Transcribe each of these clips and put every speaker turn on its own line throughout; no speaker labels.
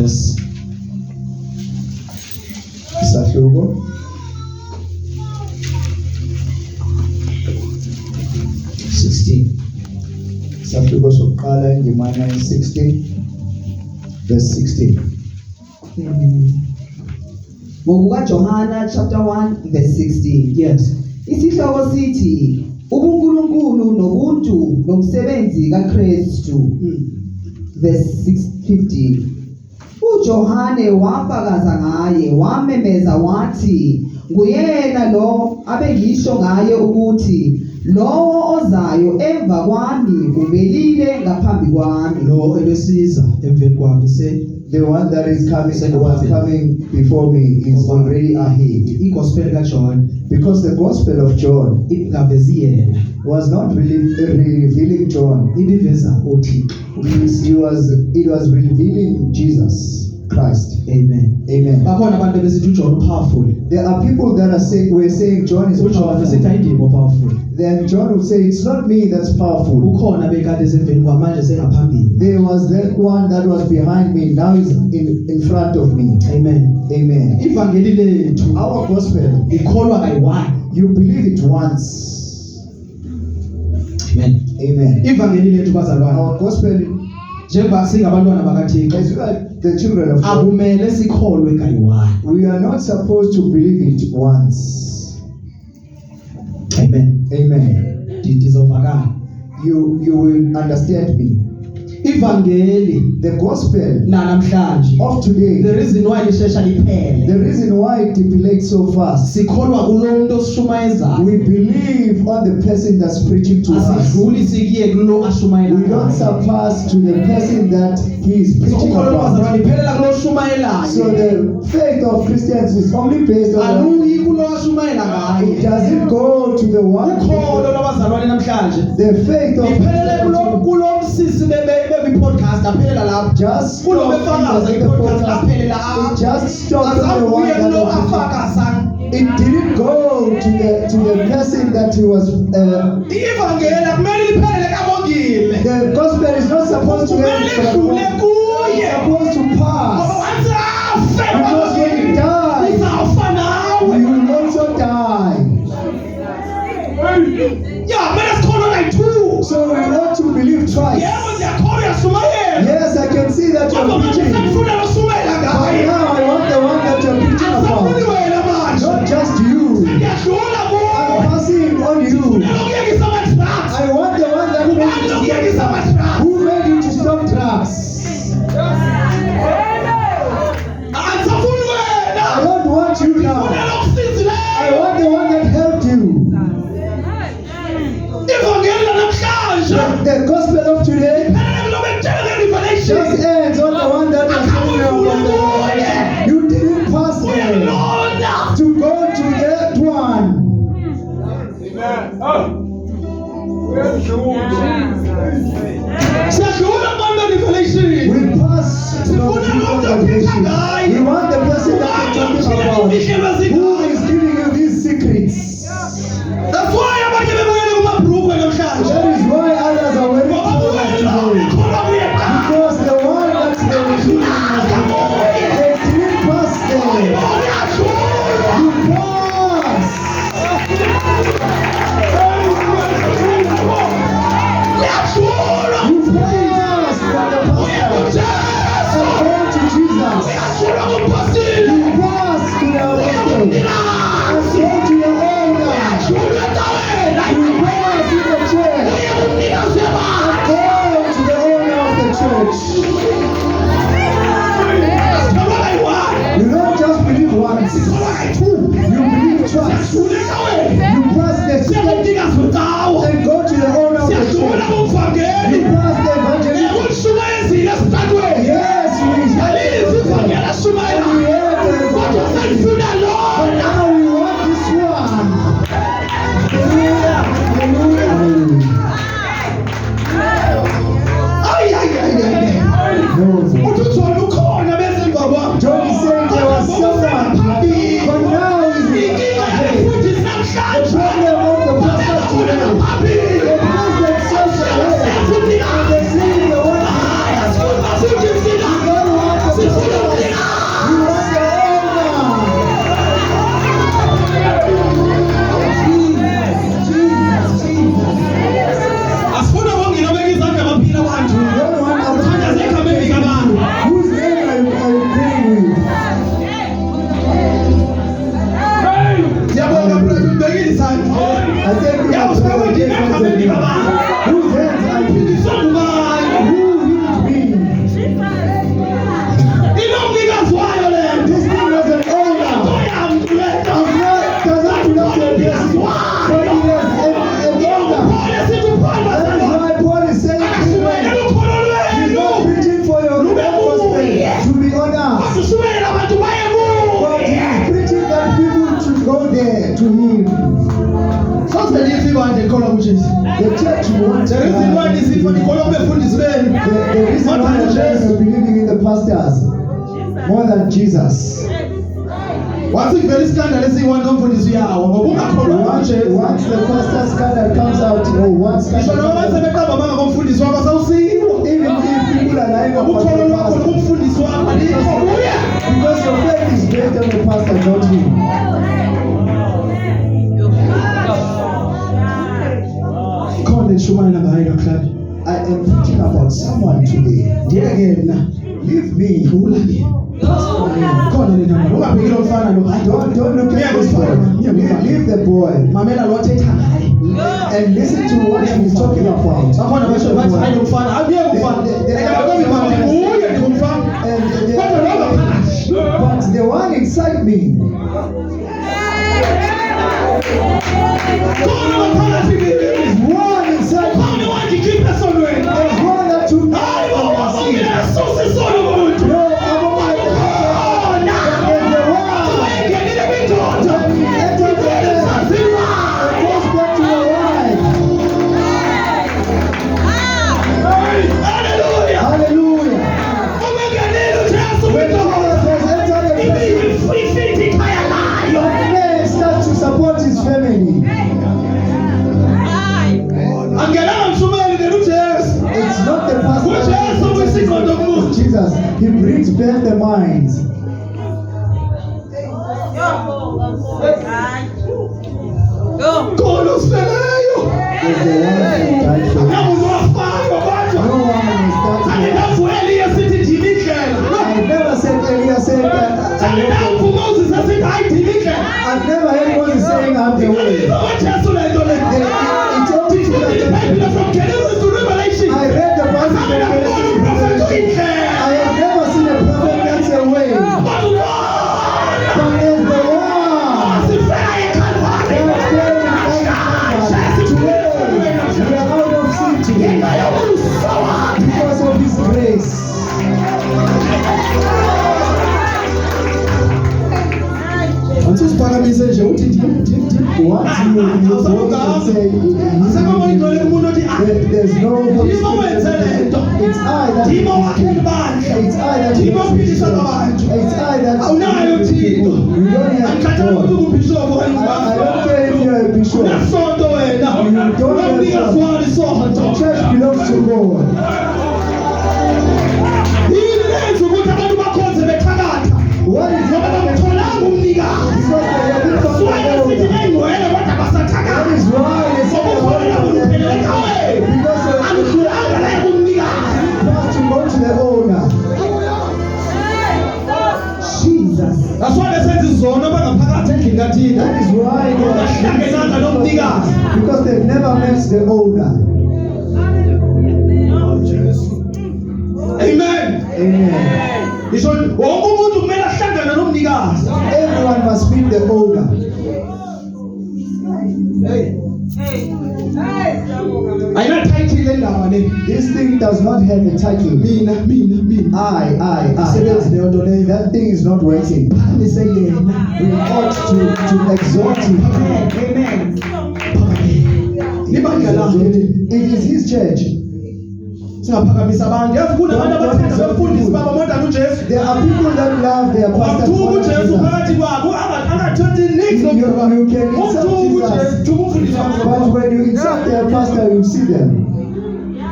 verse.
Isahluko
16.
Isahluko sokuqala indimana 16 verse 16.
Ngokuka Johana chapter 1 verse 16.
Yes.
Isihloko sithi ubuNkulunkulu nobuntu nomsebenzi kaKristu. Verse 15. uJohane wafakaza ngaye wamemeza wathi nguyena lo abengisho ngaye ukuthi lowo ozayo emva kwami ubelile ngaphambi kwami.
Lo ebesiza emveni kwami say
The one that is coming before me is already ahead.
iGospel kaJohn
Because the Gospel of John
ingavezi yena
was not really revealing John.
ibiveza uThixo.
It was revealing Jesus Christ.
Amen.
Amen.
Bakhona abantu besithi uJohn powerful.
There are people that are saying we're saying John is
uJohn besithi
powerful.
ayindimo powerful.
Then John would say it's not me that's powerful.
Ukhona bekade semveni kwamanje sengaphambili.
There was that one that was behind me, now is in front of me.
Amen.
Amen.
Ivangeli lethu
Our gospel,
ikholwa kayi-1.
you believe it once.
Amen.
Amen.
Ivangeli lethu bazalwane
Our gospel,
njengoba singabantwana bakaThixo
as we are the children of God,
akumele sikholwe kayi-1.
we are not supposed to believe it once.
Amen.
Amen.
Ndizovakala.
You will understand me.
Ivangeli
The gospel
namhlanje
of today,
the reason why lishesha liphele
the reason why it depilates so fast,
sikholwa kulo muntu oshumayeza
we believe on the person that's preaching to us.
asidluli sikiye kulo ashumayela
We don't surpass to the person that he is preaching
ukholwa
about.
bazalwane liphelela kulo
So
oshumayelayo
the faith of Christians is only based on
aluyi kulo ashumayela
it
ngaye.
doesn't go to the one.
Ukholo lwabazalwane namhlanje
The faith of
liphelele kulo msisi bebe-podcast aphelela lapho
just
kulo
stop
befakaza
in the
i-podcast
podcast.
aphelela
It just stopped on the one
azanguye
that
kulo
was preaching.
afakaza.
It didn't go to the person that he was.
Ivangeli akumele liphelele kabongile.
The gospel is not supposed to end.
Kumele lidlule
It's
kuye.
supposed to
Ngoba
pass.
once afe
Because when you die,
uzawufa nawe.
you will also die.
Ya kumele sikholwe kayi-2.
So we ought to believe twice.
Yebo ndiyakholwa uyashumayela.
Yes, I can see that
Kodwa
you're
manje
preaching.
sengifuna loshumayela
But
ngaye.
now I want the one that you're preaching
Asafuni
about.
wena manje.
Not just you.
Ngiyadlula
I'm
kuwe.
passing on you.
Ukuyekisa ama-drugs.
I want the one that made
Ubani
you to
ukuyekisa
stop.
ama-drugs?
Who made you to stop drugs?
Asafuni wena.
I don't want you
Ufuna
now. I
lokusizileyo.
want the one that helped you.
Ivangeli lanamhlanje.
The gospel of today
Phelele kulo bekutshela nge-Revelation.
just ends on the one that was telling you about the Lord. You didn't pass there
Uyalona.
to go to that one.
Siyadlula kubantu be-Revelation.
We pass to the
Sifuna
people
lo
of
mntu
revelation.
ophila ngaye.
We want the person that you're talking
Ubani
about.
ophila
Who
ngaye.
is giving you these secrets?
That's why abanye bebukele kumabhrukhwe namhlanje.
That is why others are wearing
Ngoba
clothes
wena
today.
ukholwa kuye kuqala.
Because the one that they were giving us, they didn't pass there.
Uyadlula.
You pass.
Uyadlula.
You pass from the pastor. And go to Jesus.
Uyadlula kumpostile.
You pass to the apostle. And go to the owner.
Uyadlula endaweni.
You pass in the church.
Uyadlula sebani.
Go to the owner of the church.
Sikholwa kayi-1.
You don't just believe once.
Sikholwa kayi-2.
You believe twice.
Siyadluleka wena.
You pass the church
Siyabumnikazi wendawo.
and go to the owner of the
Siyadlula
church.
kumvangeli.
You pass the evangelist.
Ulishumayezile esitratweni.
Yes, we
Alizi ivangeli
have.
ashumayela.
We have the
Kodwa
evangelist.
selifuna
But
lona.
now we want this one. Hallelujah. Hallelujah.
Ay, ay, ay, ay, ay.
No.
Uthi uJohn ukhona bese emva kwami.
John is saying there was someone, but now is
Inkinga
ahead.
yabefundisi
The
namhlanje.
problem of the pastors today.
Phambili.
The president says ahead.
Siyafundisa. ekholwa kuJesu.
The church wants
The reason why nisifa nikholwa kubefundisi benu.
the reason why you're believing in the pastors more than Jesus.
Wathi ivela iskandalo esiyi-1 nomfundisi uyawa ngoba ungakholwa kuJesu.
Once the pastor scandal comes out, or once
Ngisho noma basebeqamba amanga ngomfundisi wakho sawusiwo.
even if people are lying about
Ukholo
the
lwakho
pastor,
nomfundisi wakho alikho kuye.
because your faith is based on the pastor, not him.
Khona nishumayela ngayo namhlanje.
I am preaching about someone today.
Ndiyeke mna.
Leave me.
Dhula-ke. Khona le namba. Ungabheki lo mfana lo.
Don't look at this boy. Leave the boy
Mamela lo athetha ngaye.
and listen to what he's talking about.
Bakhona basho bathi hayi lo mfana akuye umfana. Akababi manje nguye ngumfana. Kodwa lo ngaphakathi.
But the one inside me,
Khona ngaphakathi kimi.
is one inside me.
Khona wangikhipha esonweni.
There's one that took me
Hayi
from
baba
my sin.
ngeke asuse isono kumuntu.
No, I'm not the
Khona.
There's the one.
Ngenile bindoda.
When you enter the place,
Saziwa.
goes back to your wife.
Hallelujah.
Hallelujah.
Umengenile uJesu
When
bindoda.
Jesus has entered the place,
Ifithi ikhaya layo.
the man starts to support his family.
Angelanga mshumeli ngena uJesu.
It's not the pastor.
uJesu uyisikondo kumuntu.
It's Jesus. He brings back the minds.
Khona usifeleyo.
There's the one who died for you.
Namuntu wafayo kodwa.
No one is that.
Andinavueli esithi ndimi indlela.
I've never said Elia said that.
Andinamvu Moses esithi hayi ndimi indlela.
I've never heard Moses saying I'm the way.
Ngizwa ngoJesu le nto le.
It's only
Did you read the Bible from Genesis to Revelation?
I read the Bible from Genesis to Revelation. I have never seen a prophet that's a way. But there's the one that came we are out of sin today because of His grace.
Usiphakamise nje uthi
Once you vote and say there's no Holy Spirit. It's I that
Ndimo wakhe ibandla.
It's I that
Ndimo ophilisa abantu.
It's I that
Awunayo Thixo.
You don't have
Akukhathali ukuthi
God.
ungubhishophu
I don't care if you're a bishop.
Unasonto wena. Unamnikazi walo
The
isonto.
church belongs to God.
Yini lenza ukuthi abantu bakhonze beqhakatha?
What is
Ngoba bamtholanga umnikazi.
because they have been found
Suwaye
by
sithi
God.
engcwele kodwa
That
basathakatha.
is why they say the
Ngoba
Holy
ukhona upheleleka wena.
because of
Akudlulanga la kumnikazi.
supposed to go to the owner.
Jesus. That's why they said izono bangaphakathi endlini kaThixo.
That is why they
Bahlangenanga nomnikazi.
are because they've never met the owner.
Amen.
Amen.
Ngisho wonke umuntu kumele ahlangane nomnikazi.
Everyone must meet the owner.
Ayina title le ndaba le.
This thing does not have a title.
Mina.
I.
Isebenzi leyo nto leyo.
That thing is not waiting.
Phakamisa yena.
We ought to exalt him.
Amen. Libandla lakhe.
It is his church.
Singaphakamisa abantu. Yazi kunabantu abathanda befundisi baba more than uJesu.
There are people that love their pastors
Wamthuka
more than
uJesu
Jesus.
phakathi kwabo angathathi niks
You can
Umthuka
insult
uJesu,
Jesus,
thuka umfundisi
but
wakho.
when you insult their pastor, you see them.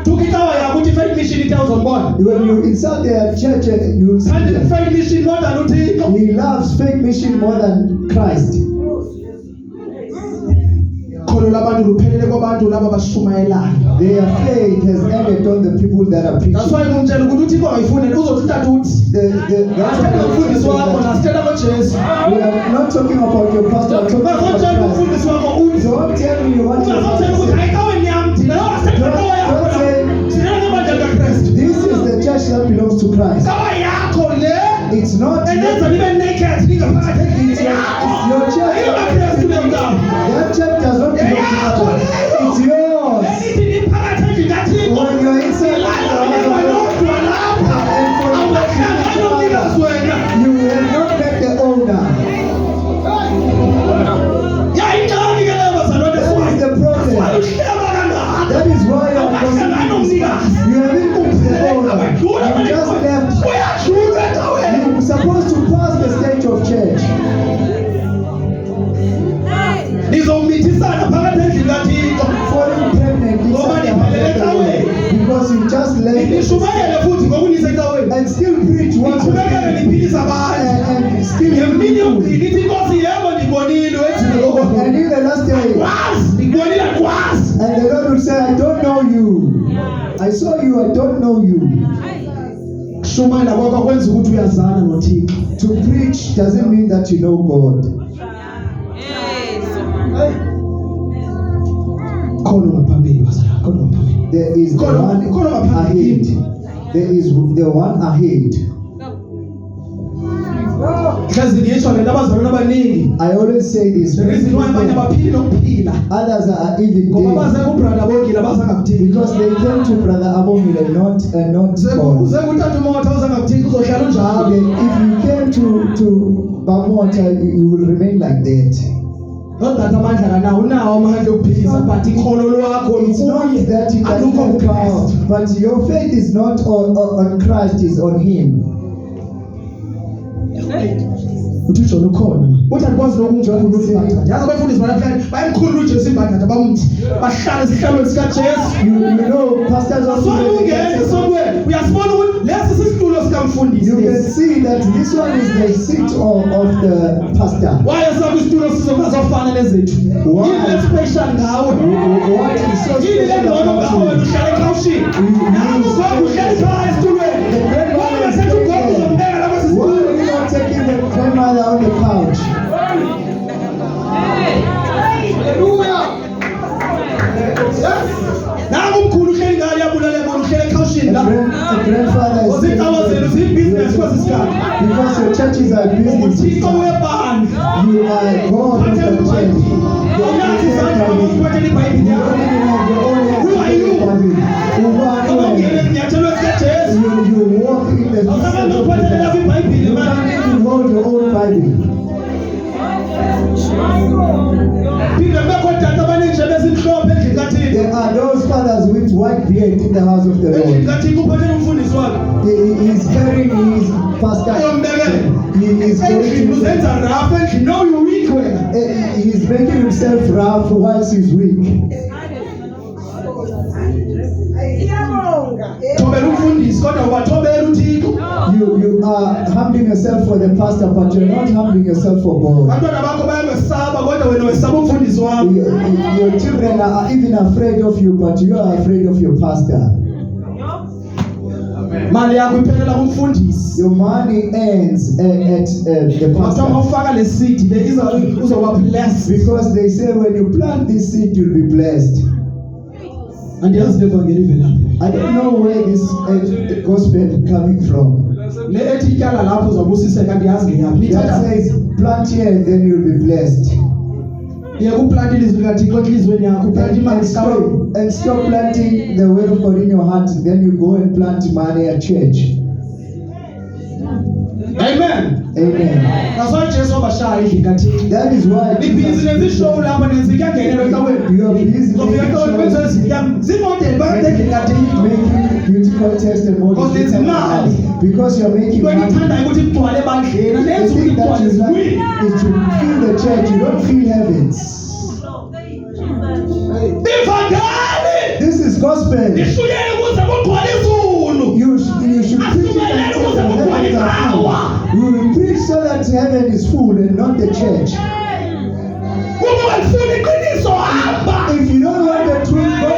Thuka ikawa yakho uthi faith mission itells umbona.
When you insult their church, you see
Kanti
them.
faith mission more than uThixo.
He loves fake mission more than Christ.
Kholo labantu luphelele kwabantu laba bashumayelayo.
Their faith has ended on the people that are preaching.
That's why ngumtshela ukuthi uThixo ayifune uzothi utata uthi. Asithetha ngomfundisi wakho nasithetha ngoJesu.
We are not talking about your pastor, I'm talking
Ungazotshela
about Christ.
umfundisi wakho uthi.
Don't tell me what your
Ungazotshela
pastor
ukuthi
said.
hayi kawe nyam thina lo asithetha kawe yakho. Thina ngebandla likaKristu.
This is the church that belongs to Christ.
Kawe yakho le.
It's not
Endenza nibe naked ningaphakathi endlini yakho.
It's your church.
AyiKristu le mntana.
That church does not belong to others. It's yours.
Elithi niphakathi endlini kaThixo.
When you're inside the
Lodwa lapha. Awuhlangani nomnikazi wena.
you have not met the owner.
Yayingxaki ke leyo bazalwane
That is the problem.
Iqhubekele futhi ngokunisa ecaweni.
and still preach once
Iqhubekele
again.
liphilisa abantu.
And still
Ngemini yokugcina ithi inkosi yebo ndibonile wethini lokho.
and in the last day,
Kwazi, ndibonile kwazi.
and the Lord will say, I don't know you. I saw you, I don't know you.
Shumayela kwakho kwenza ukuthi uyazana noThixo.
To preach doesn't mean that you know God.
Khona ngaphambili bazalwane, khona ngaphambili.
There is the one ahead. There is the one ahead.
Hlezi ngiyisho lento abazalwane abaningi.
I always say this.
The reason why abanye abaphili nokuphila.
Others are even
Ngoba baze
dead
kubrother Bongile abazanga kuthini.
because they came to Brother Abongile and not God.
Uze kuthatha umoto uzanga kuthini uzohlala unjalo.
If you came to Bamota, you will remain like that.
Nodata amandla kanawo unawo amandla okuphilisa but ikhono lwakho
It's not
lukuye.
that he doesn't
Alukho
have power,
kuKristu.
but your faith is not on Christ, it's on Him.
Uthi John ukhona. Uthi akwazi nokunjalo uSibatha. Yazi abafundisi banaphela bayamkhulula uJesu iMbatha bamthi. Bahlala esihlalweni sika Jesu.
You know, pastors also
Sonke ungene sonke uyasibona ukuthi lesi sisitulo sika mfundisi.
you can see that this one is the seat of the pastor.
Why sabe isitulo sizokazofana nezethu?
Why?
Yini special ngawe?
What is so
Yini
special
lengcono
about
ngawe
you?
uhlala ekhawushini? Namu ngoba uhlala ekhaya esitulweni. Ngoba ngasethi ugogo uzombeka lapha
Why
sisitulo.
are you not taking the grandmother on the couch?
Namu mkhulu uhleli ngale yabulala bona uhlele ekhawushini la.
The grandfather is
Ozitawa zenu zibusiness kwasisikhathi.
because your churches are business.
Uthixo webandla.
You are God of the
Phathela
church.
iBhayibheli.
You
Awunathi izandla
are
ngokuphathela iBhayibheli yakho. Who are you? Awungene ezinyathelweni zikaJesu.
You walk in the
Awusabantu ukuphathela lapha iBhayibheli
You
manje.
can't even hold your own Bible.
Phinde bekho data abaningi nje bezimhlophe endlini kaThixo.
There are those fathers with white beard in the house of the
Endlini
Lord.
kaThixo uphathela umfundisi wakhe.
He is carrying his pastor. He is going
Endlini
to,
uzenza rafu endlini no you weak wena.
he is making himself rough whilst he's weak.
Thobela umfundisi kodwa ubathobela uThixo.
You are humbling yourself for the pastor, but you're not humbling yourself for God.
Abantwana bakho bayamesaba kodwa wena wesaba umfundisi wakho.
Your children are even afraid of you, but you are afraid of your pastor.
Mali yakho iphelela kumfundisi.
Your money ends at the
Ngoba
pastor.
ufaka le seed le uzoba blessed.
Because they say when you plant this seed, you'll be blessed.
Andiyazi levangeli velaphi.
I don't know where this gospel coming from.
Le ethi ityala lapho uzabusiseka andiyazi ngeyaphi.
That
Nithatha
says plant here and then you'll be blessed.
ye kuplanta ilizwi likaThixo enhlizweni yakho uplanta imali ecaweni.
And stop planting the word of God in your heart. Then you go and plant money at church.
Amen.
Amen.
Naso Jesu wabashaya endlini kaThixo.
That is why
Ibhizi nezishow lapha nenze kuyangenelwa ecaweni.
you are busy
Uzofika ecaweni kwenze zimodeli bakade endlini kaThixo.
making beautiful testimonies.
Because there's money.
Because you're making
Into
money.
engithandayo ukuthi kugcwale ebandleni.
The
Nenze ukuthi
thing that
kugcwale
you like
ezulwini.
is to feel the church. You don't feel heavens.
Ivangeli
This is gospel.
lishuyele ukuze kugcwale izulu.
You should preach it until the heavens are full. We will preach so that heaven is full and not the church.
Uma walifuna iqiniso hamba.
If you don't want the truth, go.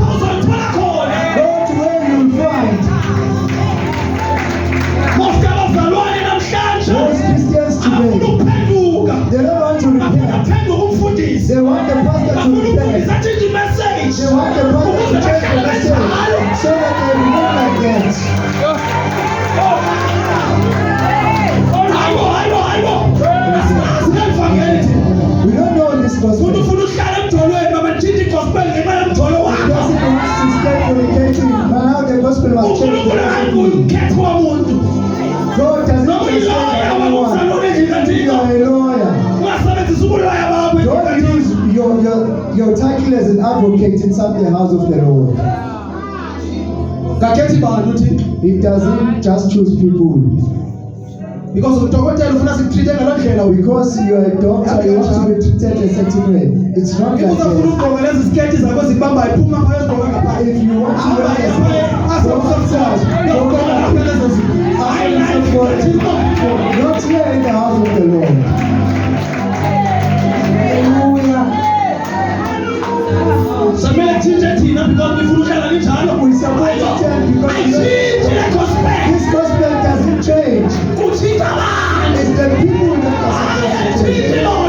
Uzolithola khona.
Go to where you will find.
Most abazalwane namhlanje
Those Christians
abafuna
today,
ukuphenduka.
they don't want to
Bafuna
repent.
ukuphenduka umfundisi.
They want the pastor to
Bafuna umfundisi
repent.
atshintshwe imessage.
They want the pastor to
Ukuze
change the
bahlale
message
benjalo.
so that they remain like that.
Hayibo. Asimazi levangeli thina.
We don't know this
Umuntu
gospel.
ufuna ukuhlala emdolweni babathinta igospel ngenxa yomdolo
The
wakho.
person wants to stay fornicating, but now the gospel must change the
uNkulunkulu hayi
gospel.
umkhetho womuntu.
God does not
Noma
respect
iloya
anyone.
wabuzalwane endlini
You
kaThixo.
are a lawyer.
Ungasebenzisa ubuloya bakho endlini
Don't
kaThixo.
use your title as an advocate inside the house of the Lord.
Kakhethi bantu uthi
It doesn't just choose people.
because udokotela ufuna sikutreat ngaloo ndlela wena.
Because you are a doctor, you want to be treated a certain way. It's not like
Uzafuna
that.
ugqoka lezi sketi zakho zibamba iphuma ngayo zigqoka ngaphandle.
If you want to wear a not here in the house of the Lord.
Samele tshintshe thina because ngifuna uhlala njalo.
We support it because this gospel doesn't change.
Utshintsha abantu.
It's the people that are supposed to change. Not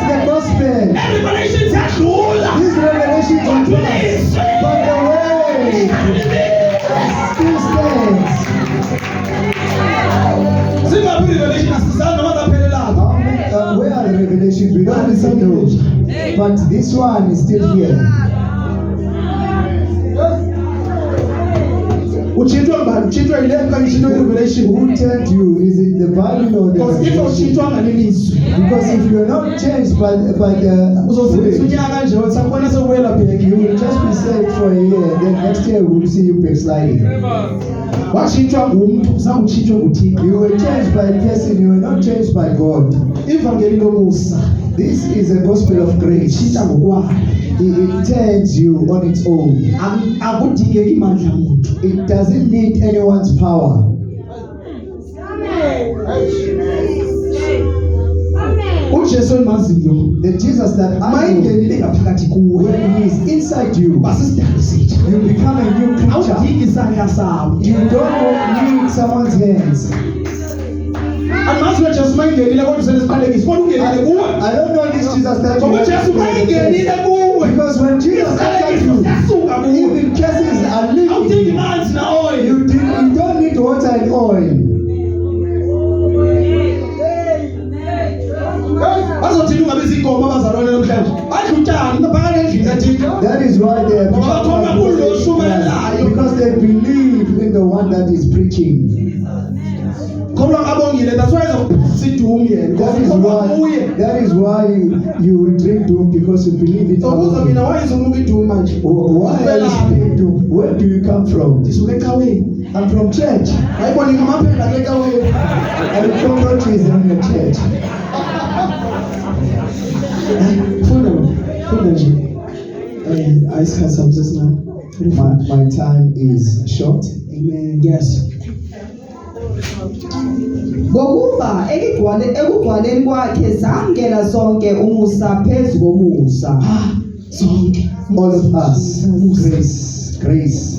the gospel.
Revelation ziyadlula.
These revelations are past, but the way still stands.
Singaphi revelation asizange noma zaphelelanga.
Where are the revelations? We don't listen to it. But this one is still here.
Uchintshwa ngubani? Uchintshwa yile okanye uchintshwa i-revelation?
Who told you? Is it the Bible or the
Because if
revelation?
uchintshwa ngalelizwi
Because if you are not changed by the
uzosebenzisa
word,
unyaka nje sakubona sewubuyela back.
you will just be saved for a year. Then next year we will see you backsliding.
Watshintshwa ngumntu zange utshintshwe nguThixo.
You were changed by a person. You were not changed by God.
Ivangeli lomusa
This is a gospel of grace.
tshintsha ngokwayo.
It turns you on its own.
Akudingeki mandla muntu.
It doesn't need anyone's power.
uJesu endimaziyo
The Jesus that I know,
mayingenile ngaphakathi kuwe
when he is inside you,
basisidala sethu.
you become a new creature.
Awudingi isandla sawo.
You don't need someone's hands.
Andimazi uJesu mayingenile kodwa usesiqalekisi kodwa ungenile kuwe.
I don't know this Jesus that
Ngoba
you
uJesu mayingenile kuwe.
because when Jesus enters you,
Yasuka kuwe.
even curses are
Awudingi
leaving.
manzi na oil.
You don't need water and oil.
Bazothini ungabiza igoma abazalwane namhlanje. Badla utshani ngaphakathi endlini kaThixo.
That is why they are because they believe in the one that is preaching.
Kholwa ngabongile that's why sidumu yena.
That is why you will drink doom because you believe it.
Sokuza mina wayizumuka idumu manje.
Why are you drinking doom? Where do you come from?
Ndisuka ecaweni.
I'm from church.
Ayibona ngamaphela ecaweni.
And cockroaches in the church.
Funda nje. Ayisikhathi sami sesina.
My time is short.
Amen. Yes.
Ngokuba ekugcwaleni kwakhe zamkela sonke umusa phezu komusa.
Zonke.
All of us. Grace.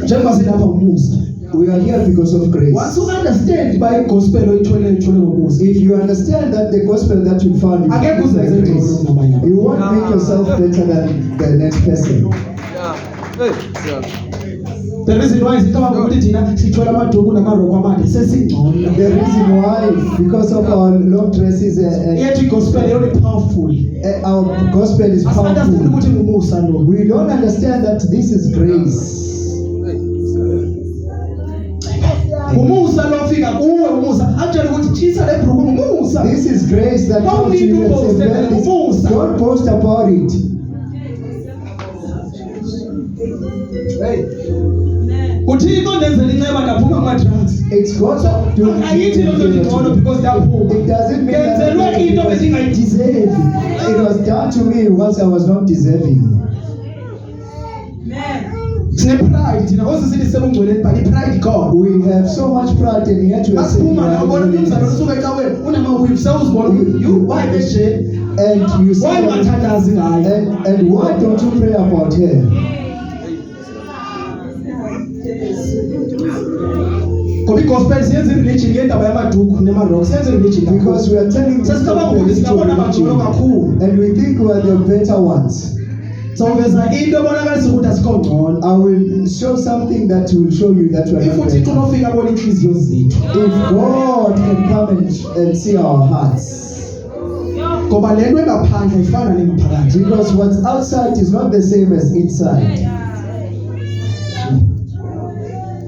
Njengoba silapha umusa.
We are here because of grace.
Once you understand by gospel oyithole ngomusa.
If you understand that the gospel that you found is
Akekho
by
uzenze
grace,
ngcono kunabanye abantu.
you won't make yourself better than the next person.
The reason why sicabanga ukuthi thina sithola amaduku namaroko amade sesingcono.
The reason why, because of our long dresses,
Yethu igospel yona powerful.
our gospel is
Asandazi
powerful.
ukuthi ngumusa lo.
We don't understand that this is grace.
Umusa lo fika kuwe umusa. Actually ukuthi chisa le bhuku umusa.
This is grace that
Don't
comes to
need
you
to
and
boast,
says, "Well,
Musa."
don't boast about it.
Uthixo ndenzela inceba ndaphuma kuma-drugs.
It's God's doing.
Ayithi lo nto ngcono because ndaphuma.
It doesn't mean that
Ngenzelwe into besingayideserve.
it was done to me once I was not deserving.
Sine-pride thina ngoze sithi sebungcweleni but i-pride ikhona.
We have so much pride and yet we are saying we
Asiphuma
are
nawubona umnumzana
holiness.
osuka ecaweni unama-whip sewuzibona you why beshe
And you
why
say,
ungathandazi ngayo.
and why don't you pray about her?
Ngoba igospel siyenza i-religion ngendaba yamaduku nema-rock siyenza i-religion
Because we are telling
sesicabanga ukuthi singabona bangcono kakhulu.
and we think we are the better ones.
Sawuveza into ebonakalisa ukuthi asikho ngcono.
I will show something that will show you that we are
If
not
uthixo
better.
unofika abona inhliziyo zethu
If God can come and see our hearts,
ngoba le nto engaphandle ifana nengaphakathi.
because what's outside is not the same as inside.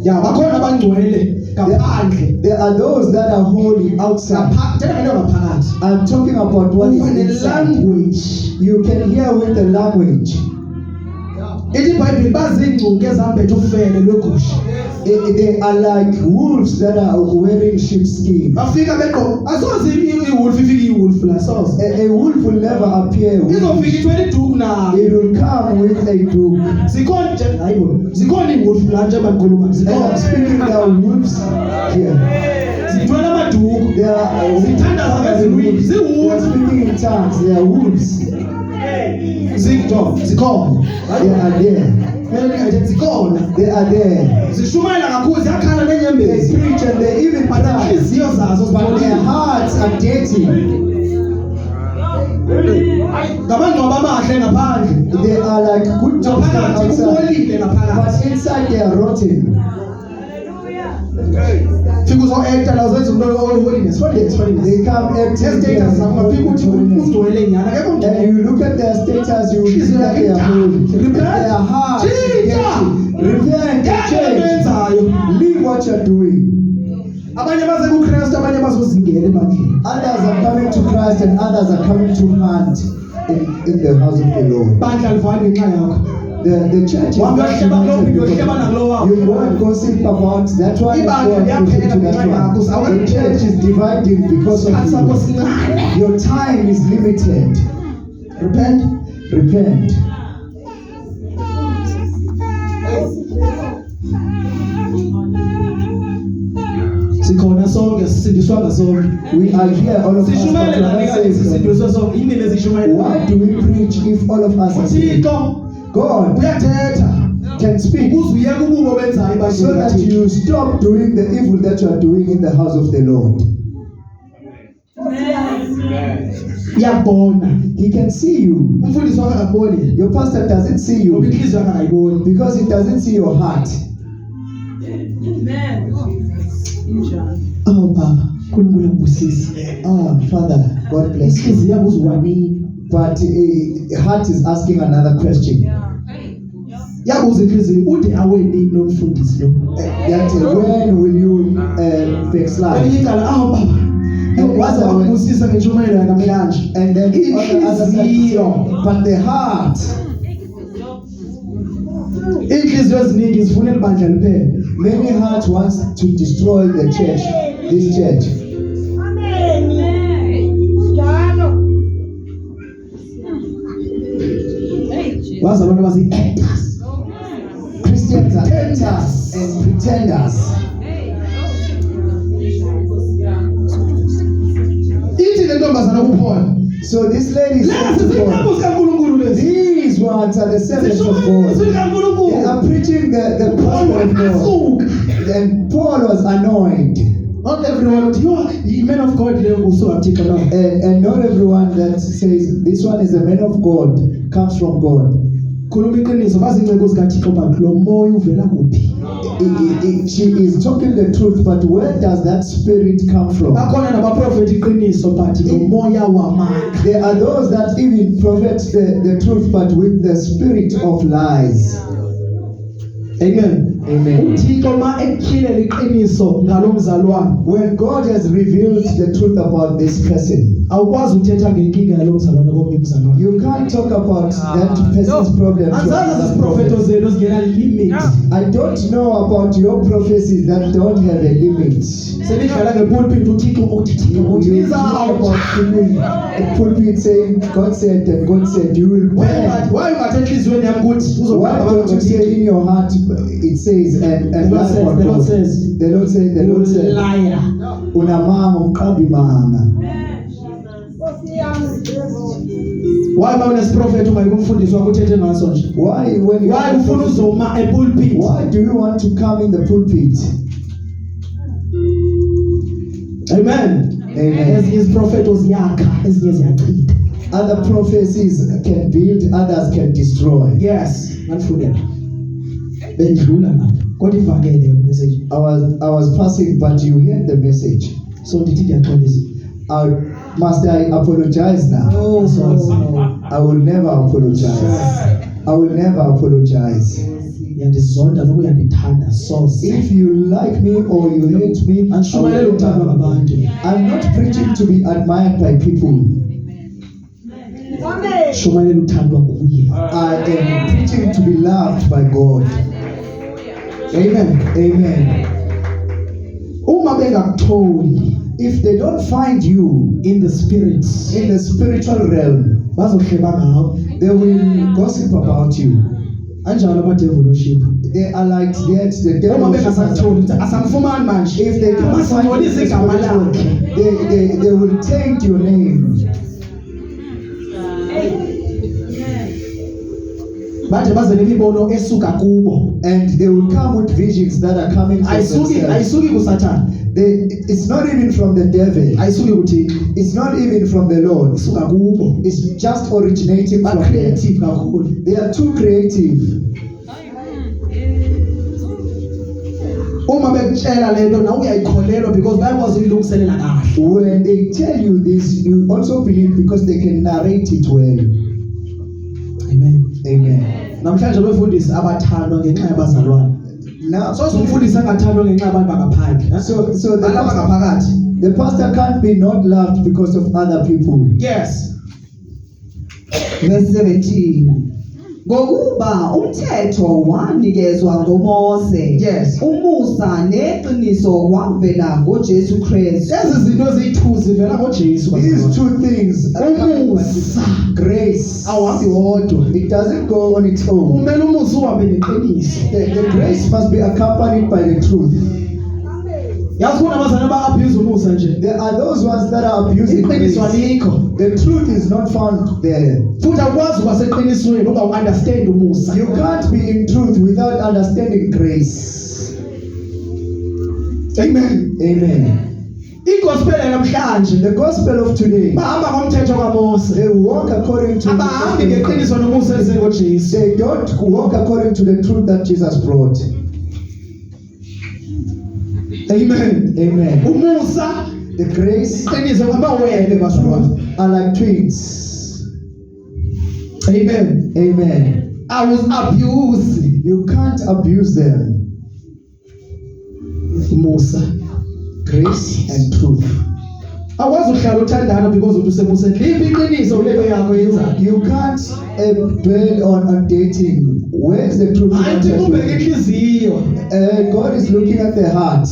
Ya bakhona abangcwele ngaphandle.
There are those that are holy outside.
Thetha ngento ngaphakathi.
I'm talking about what is
Uva
inside.
ne-language.
You can hear with the language.
ithi iBhayibheli bazingcuke ezambethe ufele lwegusha.
They are like wolves that are wearing sheepskin.
Bafika beqo asoze iwolf ifike iwolf la soze.
A wolf will never appear.
Izofika ithwele iduku na.
It will come with a dog.
Zikhona nje hayibo. Zikhona iwolf la nje bakhuluma.
And I'm speaking there wolves here.
Zithwele amaduku.
They are
Zithandaza ngezilwimi.
they are speaking in tongues. They are wolves.
Zikhona.
They are there.
Zikhona.
They are there.
Zishumayela kakhulu ziyakhala
They
nenyembezi.
preach and they even
But
cry.
inhliziyo zazo
But their hearts are dirty.
ngabangcwaba amahle ngaphandle.
They are like good jobs
Ngaphakathi
outside.
kubolile ngaphakathi.
But inside they are rotten.
Fika uzo-acta la uzenza umuntu holiness.
They come empty.
Status zabo ngafika uthi udwele nyana akekho
And
mngcwele.
you look at their status, you will think that they are holy. Their hearts are dirty. Repent and change. Leave what you're doing.
Abanye baze kuKristu, abanye bazozingela ebandleni.
Others are coming to Christ and others are coming to hunt in the house of the Lord.
Bandla livani ngenxa yakho.
The church is
Wami
not
uyohleba kulo
united
mpilo,
because
uyohleba nakulo wakho.
you won't gossip about that one and
Ibandla
go and gossip
liyaphela
to that
ngenxa yakho.
one. The church is divided because
Isikhathi sakho
of
sincane.
you. Your time is limited.
Repent.
Repent.
Sikhona sonke sisindiswa sonke.
We are here, all of us.
Sishumayele
but
nani
God
kanti
says,
sisindiswa sonke? Yini lezishumayele?
why do we preach if all of us are saved?
Uthixo
God
uyathetha.
can speak
Ukuze uyeke ububo benzayo
so
ebandleni
that
kaThixo.
you stop doing the evil that you are doing in the house of the Lord.
Uyabona.
He can see you.
Umfundisi wakhe akaboni.
Your pastor doesn't see
Ngoba
you
inhliziyo yakhe akayiboni.
because he doesn't see your heart.
Oh baba, uNkulunkulu akubusise.
Ah, Father, God bless you.
Inhliziyo yakho uzwanini?
But heart is asking another question.
Yabuza inhliziyo ude aweni lo mfundisi lo.
That when will you backslide?
Ayikala baba. Waza wakubusisa ngentshumayelo yanamhlanje.
And then on the other side,
Inhliziyo.
but the heart.
Inhliziyo eziningi zifuna ibandla liphele.
Many hearts wants to destroy the church, this church.
Waza abantu bazi-actors.
Christians are actors and pretenders.
Ithi le ntombazana kuPaul.
So this lady
Lezi
says to
zinqabo
God,
zikaNkulunkulu lezi.
these ones are the servants of God. They
zikaNkulunkulu.
are preaching the gospel of God.
Asuka.
And Paul was annoyed.
Not everyone would, you men of God, they will so article now.
And not everyone that says this one is a man of God comes from God.
Khuluma iqiniso, bazi ingcebo zikaThixo but lo moya uvela kuphi?
She is talking the truth, but where does that spirit come from?
Bakhona nabaprofeti iqiniso but lo moya wamanga.
There are those that even prophet the truth, but with the spirit of lies.
Amen.
Amen.
uThixo ma ekhilela iqiniso ngalo mzalwane,
When God has revealed the truth about this person,
awukwazi uthetha ngenkinga yalo mzalwane komnye umzalwane.
you can't talk about that person's problem. to
Azazi
another
zisiprofeto
prophet.
zenu zingena limit.
I don't know about your prophecies that don't have a limit.
Senidlala ngepulpit uThixo uthi Thixo
You
uthi
hear about people a pulpit saying God said and God said you will pay.
why ungathi enhliziyweni yami kuthi
Why
uzobheka
don't you
ukuthi
say in your heart it says and
The Lord
lie
says,
for
the Lord
God?
says.
The Lord says, the Lord says,
liar.
unamanga umqambi manga.
Why ma unesiprofethi ungayikumfundisi wakho uthethe ngaso nje?
Why when you
Why ufuna uzoma epulpit?
why do you want to come in the pulpit?
Amen.
Amen.
Ezinye iziprofeto ziyakha, ezinye ziyachitha.
Other prophecies can build, others can destroy.
Yes, ngakufundela. Bendlula lapho. Kodwa ivangele yona message.
I was passing, but you heard the message.
So ndithi ndiyaxolisa.
Must I apologize now? I will never apologize. I will never apologize.
Yandizonda noba uyandithanda soze.
If you like me or you hate me, I
Andishumayeli
will
uthandwa
never.
ngabantu.
I'm not preaching to be admired by people.
Shumayela uthandwa nguye.
I am preaching to be loved by God.
Amen.
Amen.
Uma bengakutholi
If they don't find you
in the spirit,
in the spiritual realm,
bazohleba ngawe.
they will gossip about you.
Anjalo ama-devil worship.
They are like that. The devil
Uma
worshippers.
bengasakutholi ukuthi asamfumani manje.
If they don't find
Masingcolisa
you,
igama lakhe.
they will take your name.
Baje baze nemibono esuka kubo.
And they will come with visions that are coming from themselves.
Ayisuki kuSathane.
It's not even from the devil.
Ayisuki kuThixo.
It's not even from the Lord.
Isuka kubo.
It's just originating from them.
Ba-creative kakhulu.
They are too creative.
Uma bekutshela lento nawe uyayikholelwa because bayakwazi ukuyilungiselela kahle.
When they tell you this, you also believe because they can narrate it well.
Amen.
Amen.
Namhlanje befundisi abathandwa ngenxa yabazalwane.
Now,
So umfundisi angathandwa ngenxa yabantu bangaphandle.
so
Balapha ngaphakathi.
the pastor can't be not loved because of other people.
Yes.
Verse 17. Ngokuba umthetho wanikezwa ngoMose.
Yes.
Umusa neqiniso kwavela ngoJesu Kristu.
Ezi zinto eziyi-2 zivela ngoJesu.
These two things are
Umusa
grace.
awuhambi wodwa.
It doesn't go on its own.
Kumele umusa uhambe neqiniso.
The grace must be accompanied by the truth.
Yazi kunabazalwane aba-abuse umusa nje.
There are those ones that are abusing grace.
Iqiniso alikho.
The truth is not found there.
Futhi akwazi ukuba seqinisweni uba u-understand umusa.
You can't be in truth without understanding grace.
Amen.
Amen.
Igospel namhlanje
The gospel of today,
bahamba ngomthetho kaMose.
they walk according to
Abahambi ngeqiniso nomusa elize ngoJesu.
they don't walk according to the truth that Jesus brought.
Amen.
Amen.
Umusa,
The grace
iqiniso ngabawele bazalwane.
are like twins.
Amen.
Amen.
Awuzi-abuse
You can't abuse them.
umusa.
Grace and truth.
Awukwazi uhlala uthandana because uthi usemuseni. Liphi iqiniso kulento yakho yenzayo?
You can't dwell on dating. Where is the truth? in what
Ayithi
you're
kubheka
doing?
inhliziyo.
God is looking at the heart.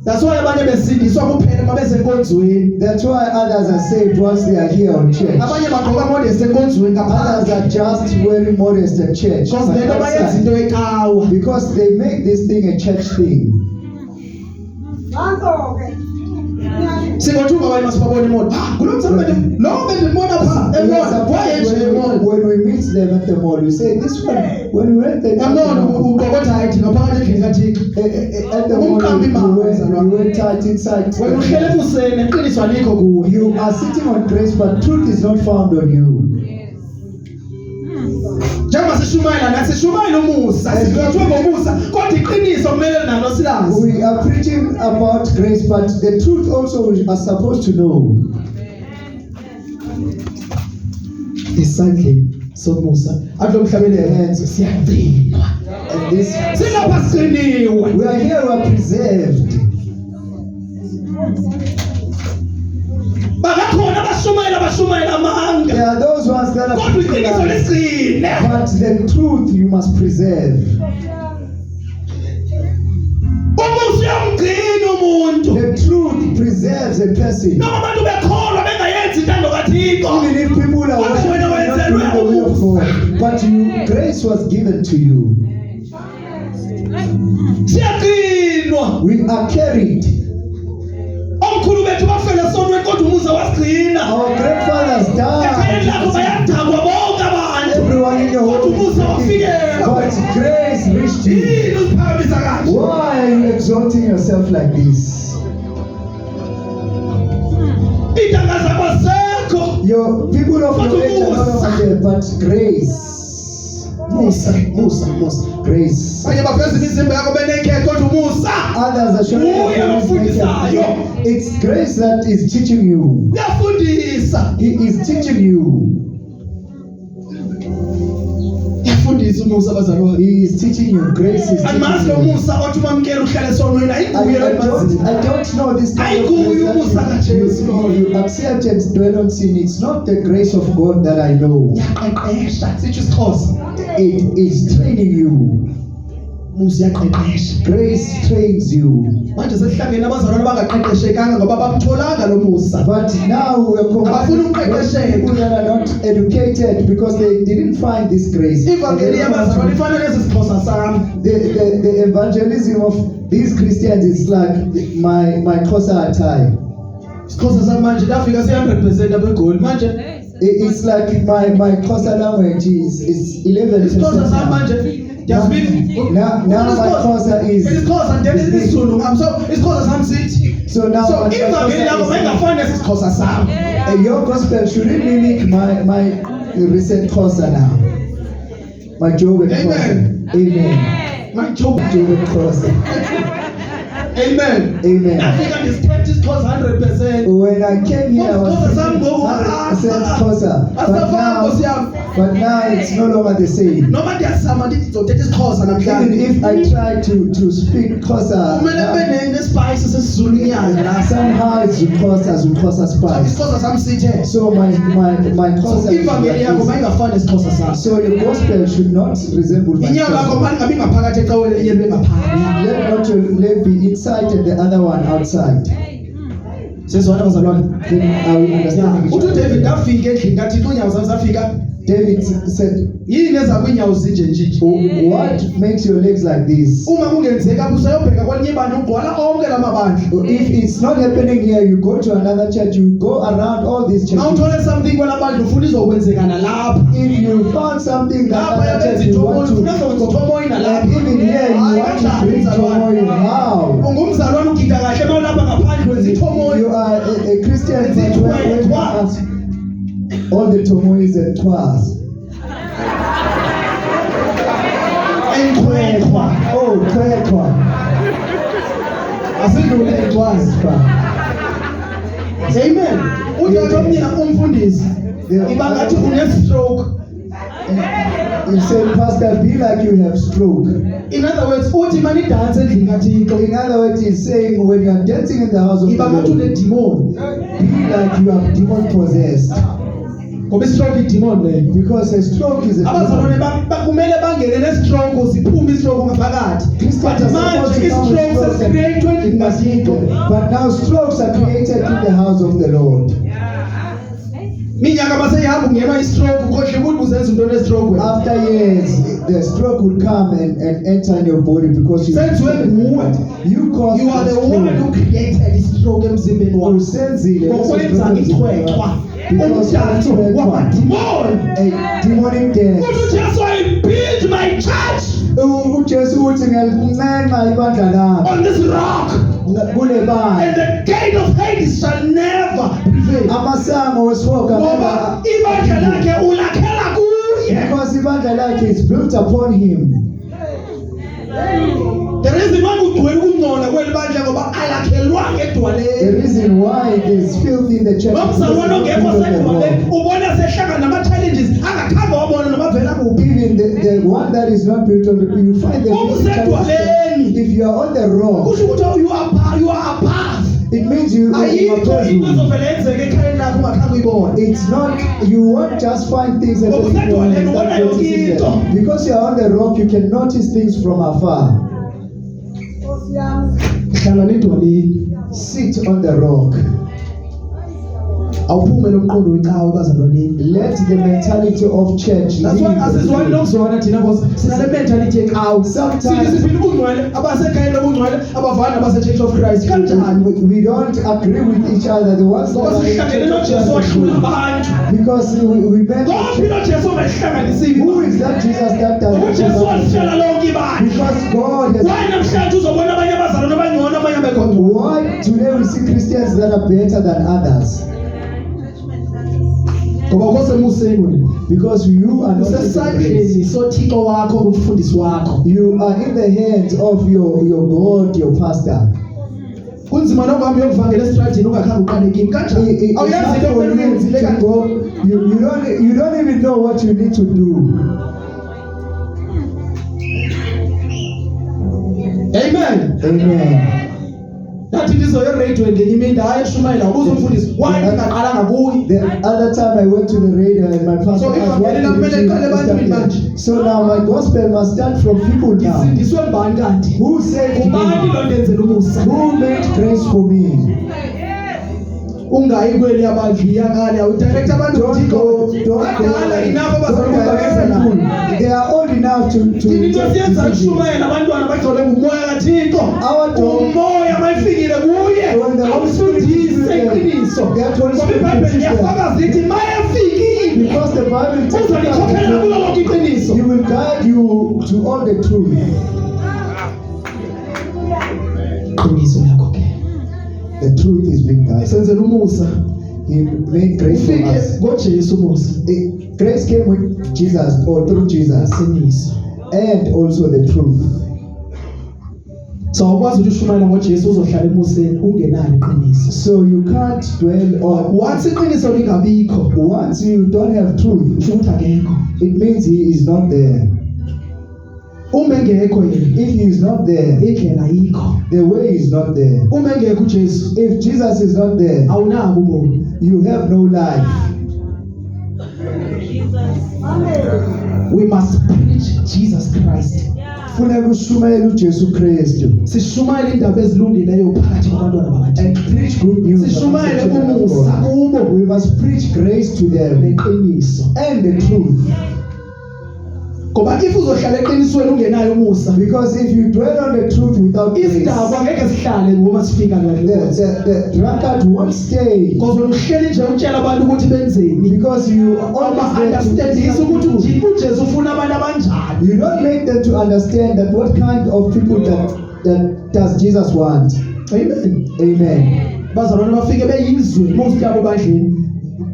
That's why abanye besindiswa kuphela uma beze enkonzweni.
That's why others are saved once they are here on church.
Abanye bagqoka modest enkonzweni
Others
ngaphakathi.
are just wearing modest at church.
Because lento bayenza
Outside.
into ekawa.
Because they make this thing a church thing.
Singothumba abanye masibabona imoto. Kulomzana bethu lo bendibona pha
Yes,
emoto. Wayenje emoto.
when we meet them at the mall, we say, this one, when we went there,
Emoto uqokotha ayithi ngaphakathi endlini kaThixo.
at the mall,
Umqambi
we went tight inside.
Wena uhlele ekuseni iqiniso alikho kuwe.
You are sitting on grace, but truth is not found on you.
Njengoba sishumayela nathi sishumayela umusa. Siqothwe ngomusa kodwa iqiniso kumele nalo silazi.
We are preaching about grace, but the truth also we are supposed to know.
Isandleni somusa athi umhlabelele siyavinwa.
And this,
Silapha sigciniwe.
we are here, we are preserved.
Bakakhona abashumayela amanga.
There are those ones that are
Kodwa
preaching
iqiniso
lies,
liqine.
but the truth you must preserve.
Umusa uyamgcina umuntu.
The truth preserves a person.
Noma abantu bekholwa bengayenzi intando kaThixo.
Even if people are worshiping not doing the will of God, but grace was given to you.
Siyaqinwa.
We are carried.
Omkhulu bethu bafela sonke kodwa umusa wasigcina.
Our grandfathers
Ekhayeni lakho
died.
bayadakwa bonke abantu.
Everyone in your
Kodwa
home
umusa
is thinking,
wafikela.
but grace reached you.
Yini uziphakamisa kanje?
Why are you exalting yourself like this?
Iintanga zabasekho.
Your people of your age are not over there, but grace.
Musa.
Grace.
Abanye baveza imizimba yakho beneked kodwa umusa.
Others are showing
Uye
their
ofundisayo.
grace. It's grace that is teaching you.
Uyafundisa.
He is teaching you.
uyakufundisa umusa abazalwane.
He is teaching you. Grace is teaching
Andimazi lo
you.
musa othi umamkela uhlale esonweni ayiguye lo mazi.
I don't know this kind of
Ayiguye
grace
umusa
that
kaJesu.
you accept and dwell on sin. It's not the grace of God that I know.
Yaqeqesha sitsho isiXhosa.
It is training you.
Musa yaqeqesha.
Grace trains you.
Manje sesihlangene abazalwane abangaqeqeshekanga ngoba bamtholanga lo musa.
But now we are
Abafuna ukuqeqesheka.
people that are not educated because they didn't find this grace.
Ivangeli yabazalwane ifana lezi siXhosa sami.
The evangelism of these Christians is like my Xhosa attire.
isiXhosa sami manje ndafika se-100% abegoli manje
It's like my Xhosa language is 11%.
isiXhosa sami
now.
manje ndiyazibili
Now my Xhosa is
isiXhosa then isiZulu ngam so isiXhosa sami sithi
so now
so
my
ivangeli yakho
Xhosa
mayingafani nesisiXhosa sami.
is, your gospel shouldn't mimic my recent Xhosa now. My Joburg Xhosa.
Amen.
Amen.
Joburg
Xhosa.
Amen.
Amen.
Ndafika ndisithetha isiXhosa 100%.
When I came here, I was
Xhosa sami
speaking
ngoku
100% Xhosa, but now it's no longer the same.
noma ndiyazama ndithi ndizothetha isiXhosa
Even
namhlanje
if I try to speak Xhosa,
kumele kube nesipayisi sesizulu inyanga la
somehow it's Xhosa spice.
isiXhosa sami sithe
So my Xhosa is
ivangeli
like
yakho
this.
mayingafani nesixhosa sakho.
So your gospel should not resemble my
Inyawo lakho
Xhosa.
mali ngabi ngaphakathi ecaweni elinye libe ngaphakathi.
Let not your leg be inside and the other one outside.
Sezwana abazalwane.
Then I will understand.
Uthi uDavid afika endlini kathi inyawo zami zafika.
David said,
Yini eza kwinyawo zinje nje?
what makes your legs like this?
Uma kungenzeka usayobheka kwelinye ibandla ugcwala onke lamabandla.
If it's not happening here, you go to another church, you go around all these churches.
Awuthole something kwela bandla ufuna izokwenzeka nalapha.
If you found something that
Lapha
other
yabenza
church you want
ithomoyi, ufuna
to,
izokwenza uthomoyi nalapha.
even here you want to bring turmoil, how?
Ungumzalwane ugida kahle mawulapha ngaphandle wenza ithomoyi.
You are a Christian, but when you have all the turmoils and twas.
Enqwethwa.
Oh, kwekwa.
Asidlule encwazi. Amen. Uthi mina umfundisi ibangathi une-stroke.
You say, Pastor, be like you have stroke.
In other words, uthi mani dance endlini kaThixo
In other words, he's saying when you are dancing in the house of the
ibangathi
Lord,
une-demon.
be like you are demon possessed.
Ngoba i-stroke i-demon leyo.
Because a stroke is a
Abazalwane
demon.
kumele bangene ne-stroke ziphume i-stroke ngaphakathi.
Christians
But
are supposed
manje
to come with
i-stroke
strokes
sesicreate endlini kaThixo.
but now strokes are created in the house of the Lord.
Minyaka maseyihamba ungenwa i-stroke ukhohle ukuthi uzenza into ne-stroke.
After years, the stroke will come and enter in your body because you
Senziwe nguwe.
you caused
You are the one who created i-stroke emzimbeni wakho.
usenzile
Ngokwenza ithwethwa. Umdanso wamadimoni.
a demonic dance.
Uthi uJesu I build my church
uJesu uthi ngiyalincenga ibandla lami
on this rock
kule
and
bandla
the gate of Hades shall never prevail.
amasango wesihoga
Ngoba ibandla lakhe ulakhela kuye.
because ibandla lakhe is built upon him.
The reason why kugcwele ukungcola kweli bandla ngoba alakhelwanga
The
edwaleni.
reason why there's filth in the church is because
Nomzalwane ongekho
of the
sedwaleni
Lord.
ubona sehlangana nama-challenges angakhamba wabona noma vela kuphi.
Even the one that is not built on the, you find the
Usedwaleni.
if you are on the rock,
Kusho ukuthi you are above.
it means you are
Ayikho into
above.
ezovele yenzeka ekhayeni lakho ungakhange uyibone.
It's not, you won't just find things and
Ngoba
then you won't
usedwaleni
start
ubona yonke
noticing
into.
them. Because you are on the rock, you can notice things from afar.
Hlala nedwaleni.
Sit on the rock.
Awuphume lo mqondo wecawa ebazalwaneni.
Let the mentality of church
That's why
leave
asizwani
you.
lokuzwana thina because sinale mentality yecawa.
Sometimes-
Sithi siphila ubungcwele abasekhayeni obungcwele abavani abase-Church of Christ. Kanjani?
We don't agree with each other. The ones that
Ngoba
are in
sihlangene
church
noJesu
of
wahlula
Christ,
abantu.
because we met.
Ngophi lo Jesu ongayihlanganisile?
Who is that Jesus that does
Ngoba uJesu walisela lonke ibandla.
Because God has.
Why namhlanje uzobona abanye abazalwane abangcono abanye abekho ngcono?
Why today we see Christians that are better than others?
Ngoba ukosemuseni wena.
Because you are not in the grace.
Usesandleni sothixo wakho kumfundisi wakho.
You are in the hands of your God, your pastor.
Kunzima nokuhamba uyokuvangela esitradini ungakhange uqalekile. Kanjani?
It's
Awuyazi
hard
into
for
okumele
you
uyenzile
to
kanjani?
go. You don't even know what you need to do.
Amen.
Amen.
Nathi ndizoya radio ngenye imini hayi eshumayela ubuze umfundisi why ngaqala ngakuyi.
The other time I went to the radio and my pastor
So if
asked,
I'm
"Why did you start here?" So now my gospel must start from people now.
Isindiswe mbani kanti?
Who saved
Ubani
me?
lo ndenzela umusa?
Who made grace for me?
Ungayi kweli abadliya ngale awudirect abantu
Don't go,
badala enough
don't
abazalwa
direct people. They are old enough to
into siyenza
take decisions.
ishumayela abantwana bagcwele ngumoya kaThixo.
Our dog,
Umoya mayifikile kuye
when the
awusindise iqiniso.
they are told
Ngoba
to
iBhayibheli
teach them.
iyafakaza ithi mayefikile
Because the Bible tells
uzonikhokhela kulo lonke
us
iqiniso.
He will guide you to all the truth.
Iqiniso yakho ke.
The truth is being guided.
Senzela umusa.
He made grace for
Ufike
us.
ngoJesu umusa.
Grace came with Jesus or through Jesus,
Iqiniso.
and also the truth.
So awukwazi ukuthi ushumayela ngoJesu uzohlala emuseni ungenalo iqiniso.
So you can't dwell on.
Once iqiniso lingabikho,
Once you don't have truth,
kusho ukuthi akekho.
it means He is not there.
Uma engekho yena,
If He is not there,
indlela ayikho.
the way is not there.
Uma engekho uJesu,
If Jesus is not there,
awunabo ubomi.
you have no life.
We must preach Jesus Christ.
Funeka ushumayele uJesu Kristu
Sishumayele indaba ezilungileyo phakathi kwabantwana bakaThixo.
and preach good news.
Sishumayele umusa kubo
We must preach grace to them
neqiniso.
and the truth.
Ngoba if uzohlala eqinisweni ungenayo umusa,
Because if you dwell on the truth without grace,
isidaba ngeke sihlale ngoba sifika la
the, the drunkard won't stay.
because wena uhleli nje utshela abantu ukuthi benzeni.
Because you
Uma
always
understandisa ukuthi uJesu ufuna abantu abanjani.
you don't make them to understand that what kind of people that does Jesus want.
Amen.
Amen.
Bazalwane bafike beyizwe most yabo bandleni.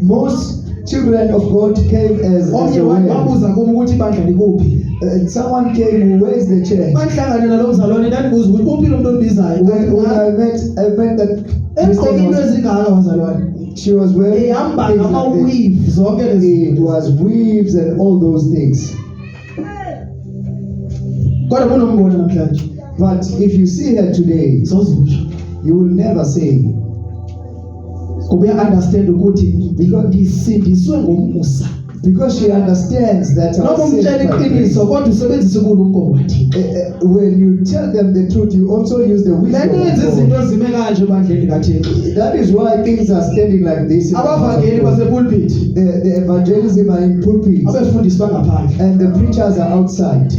Most children of God came as
Omnye
a way.
wabuza kubo ukuthi ibandla likuphi.
And someone came, where is the church?
Bahlangane nalo mzalwane ndandibuza ukuthi uphi lo muntu ondibizayo.
When I met that
Egqoke into
Christian,
ezingaka bazalwane.
she was wearing
Ehamba
things like
ngama-weave zonke
this.
lezi
It
zinto.
was weaves and all those things.
Kodwa kunombona namhlanje.
But if you see her today,
Sozusho.
you will never say,
Ngoba uya-understand ukuthi ngisindiswe ngomusa.
because she understands that
Noma
our
umtshela
sin by grace.
iqiniso kodwa usebenzise kulo umgomo wathixo.
When you tell them the truth, you also use the wisdom
Lento yenza
of
izinto
God.
zime kanje ebandleni kaThixo.
That is why things are standing like this. In the house
Abavangeli
of God.
basepulpit,
The evangelism are in pulpit
abefundisi bangaphandle.
and the preachers are outside.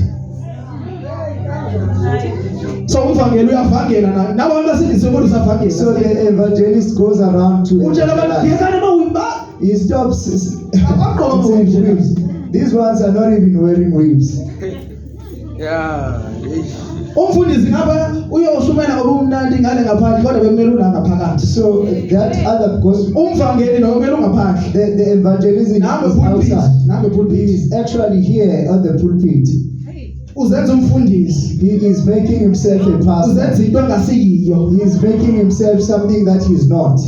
So umvangeli uyavangela nabantu basindiswe kodwa usavangela.
So the evangelist goes around to
Utshela abantu
evangelize.
yekani amawimba.
He stops.
Abagqoka
saying
amawimba.
weaves. These ones are not even wearing weaves.
Umfundisi ngapha uyoshumayela ngoba umnandi ngale ngaphandle kodwa bekumele ula ngaphakathi.
So that other goes.
Umvangeli lo kumele ungaphandle.
The evangelism
Nambe
is
pulpit,
outside.
nambe
He
pulpit.
is actually here on the pulpit.
Uzenza umfundisi.
He is making himself a pastor.
Uzenza into engasiyiyo.
He is making himself something that he is not.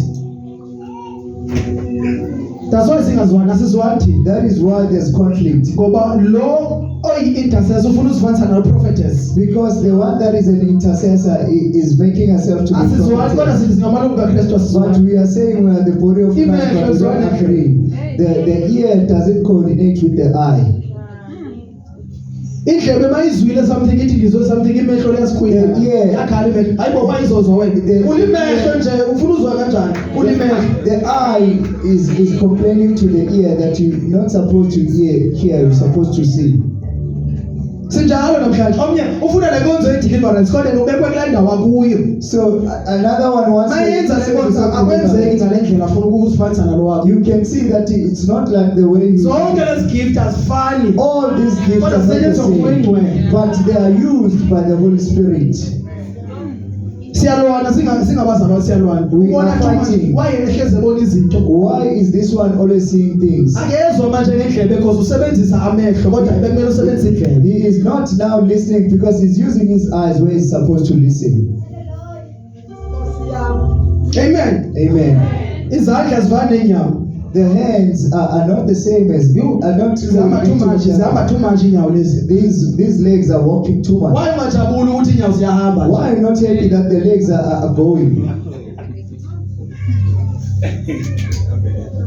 That's why singazwana asizwani.
That is why there's conflict.
Ngoba lo oyi-intercessor ufuna uzifanisa nalo prophetess.
Because the one that is an intercessor is making herself to be
Asizwani kodwa
prophetess.
sithi singamalungu kaKristu
But
asizwani.
we are saying we are the body of Christ, but we don't agree. The ear doesn't coordinate with the eye.
Indlebe mayizwile something ithi ngizwe something imehlo liyasikhwela.
Yeah.
Yakhala imehlo. Hayibo bayizozwa wena. Ulimehlo nje ufuna uzwa kanjani? Ulimehlo.
The eye is complaining to the ear that you're not supposed to hear, you're supposed to see.
Sinjalo namhlanje. Omnye ufuna le nkonzo ye-deliverance kodwa ubekwe kule ndawo akuyo.
So another one wants
Mayenza le
say
nkonzo
something
akwenzeki
about
ngale ndlela afuna ukusifanisa nalo wakho.
it. You can see that it's not like the way you.
Zonke lezi gift azifani.
All these gifts
Kodwa
are not the
zisetshenziswa nguMoya
same,
Oyingcwele.
but they are used by the Holy Spirit.
Siyalwana singabazalwane siyalwana.
We
Ubona
are
Thomas
fighting.
wayehleze ebona izinto.
Why is this one always seeing things?
Akezwa manje ngendlebe because usebenzisa amehlo kodwa bekumele usebenzise indlebe.
He is not now listening because he's using his eyes where he's supposed to listen.
Amen.
Amen.
Izandla zivana nenyama.
The hands are not the same as you are not.
Zihamba too much inyawo lezi.
These legs are walking too much.
Why ungajabuli ukuthi inyawo ziyahamba?
Why are you not happy that the legs are going?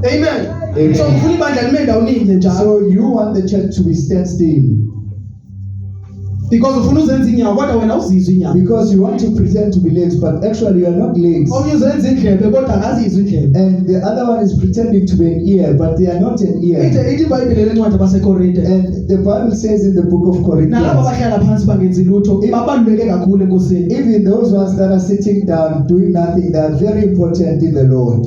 Amen.
Amen.
So ngifuna ibandla lime ndawuninye njalo.
So you want the church to be stand still
Because ufuna uzenza inyawo kodwa wena uzizwe inyawo.
because you want to pretend to be legs, but actually you are not legs.
Omnye uzenza indlebe kodwa akazizwe indlebe.
And the other one is pretending to be an ear, but they are not an ear.
Ithi iBhayibheli lencwadi abaseKorinte.
And the Bible says in the book of
Nalabo
Corinthians,
abahlala phansi bangenzi lutho babaluleke kakhulu enkosini.
even those ones that are sitting down doing nothing, they are very important in the Lord.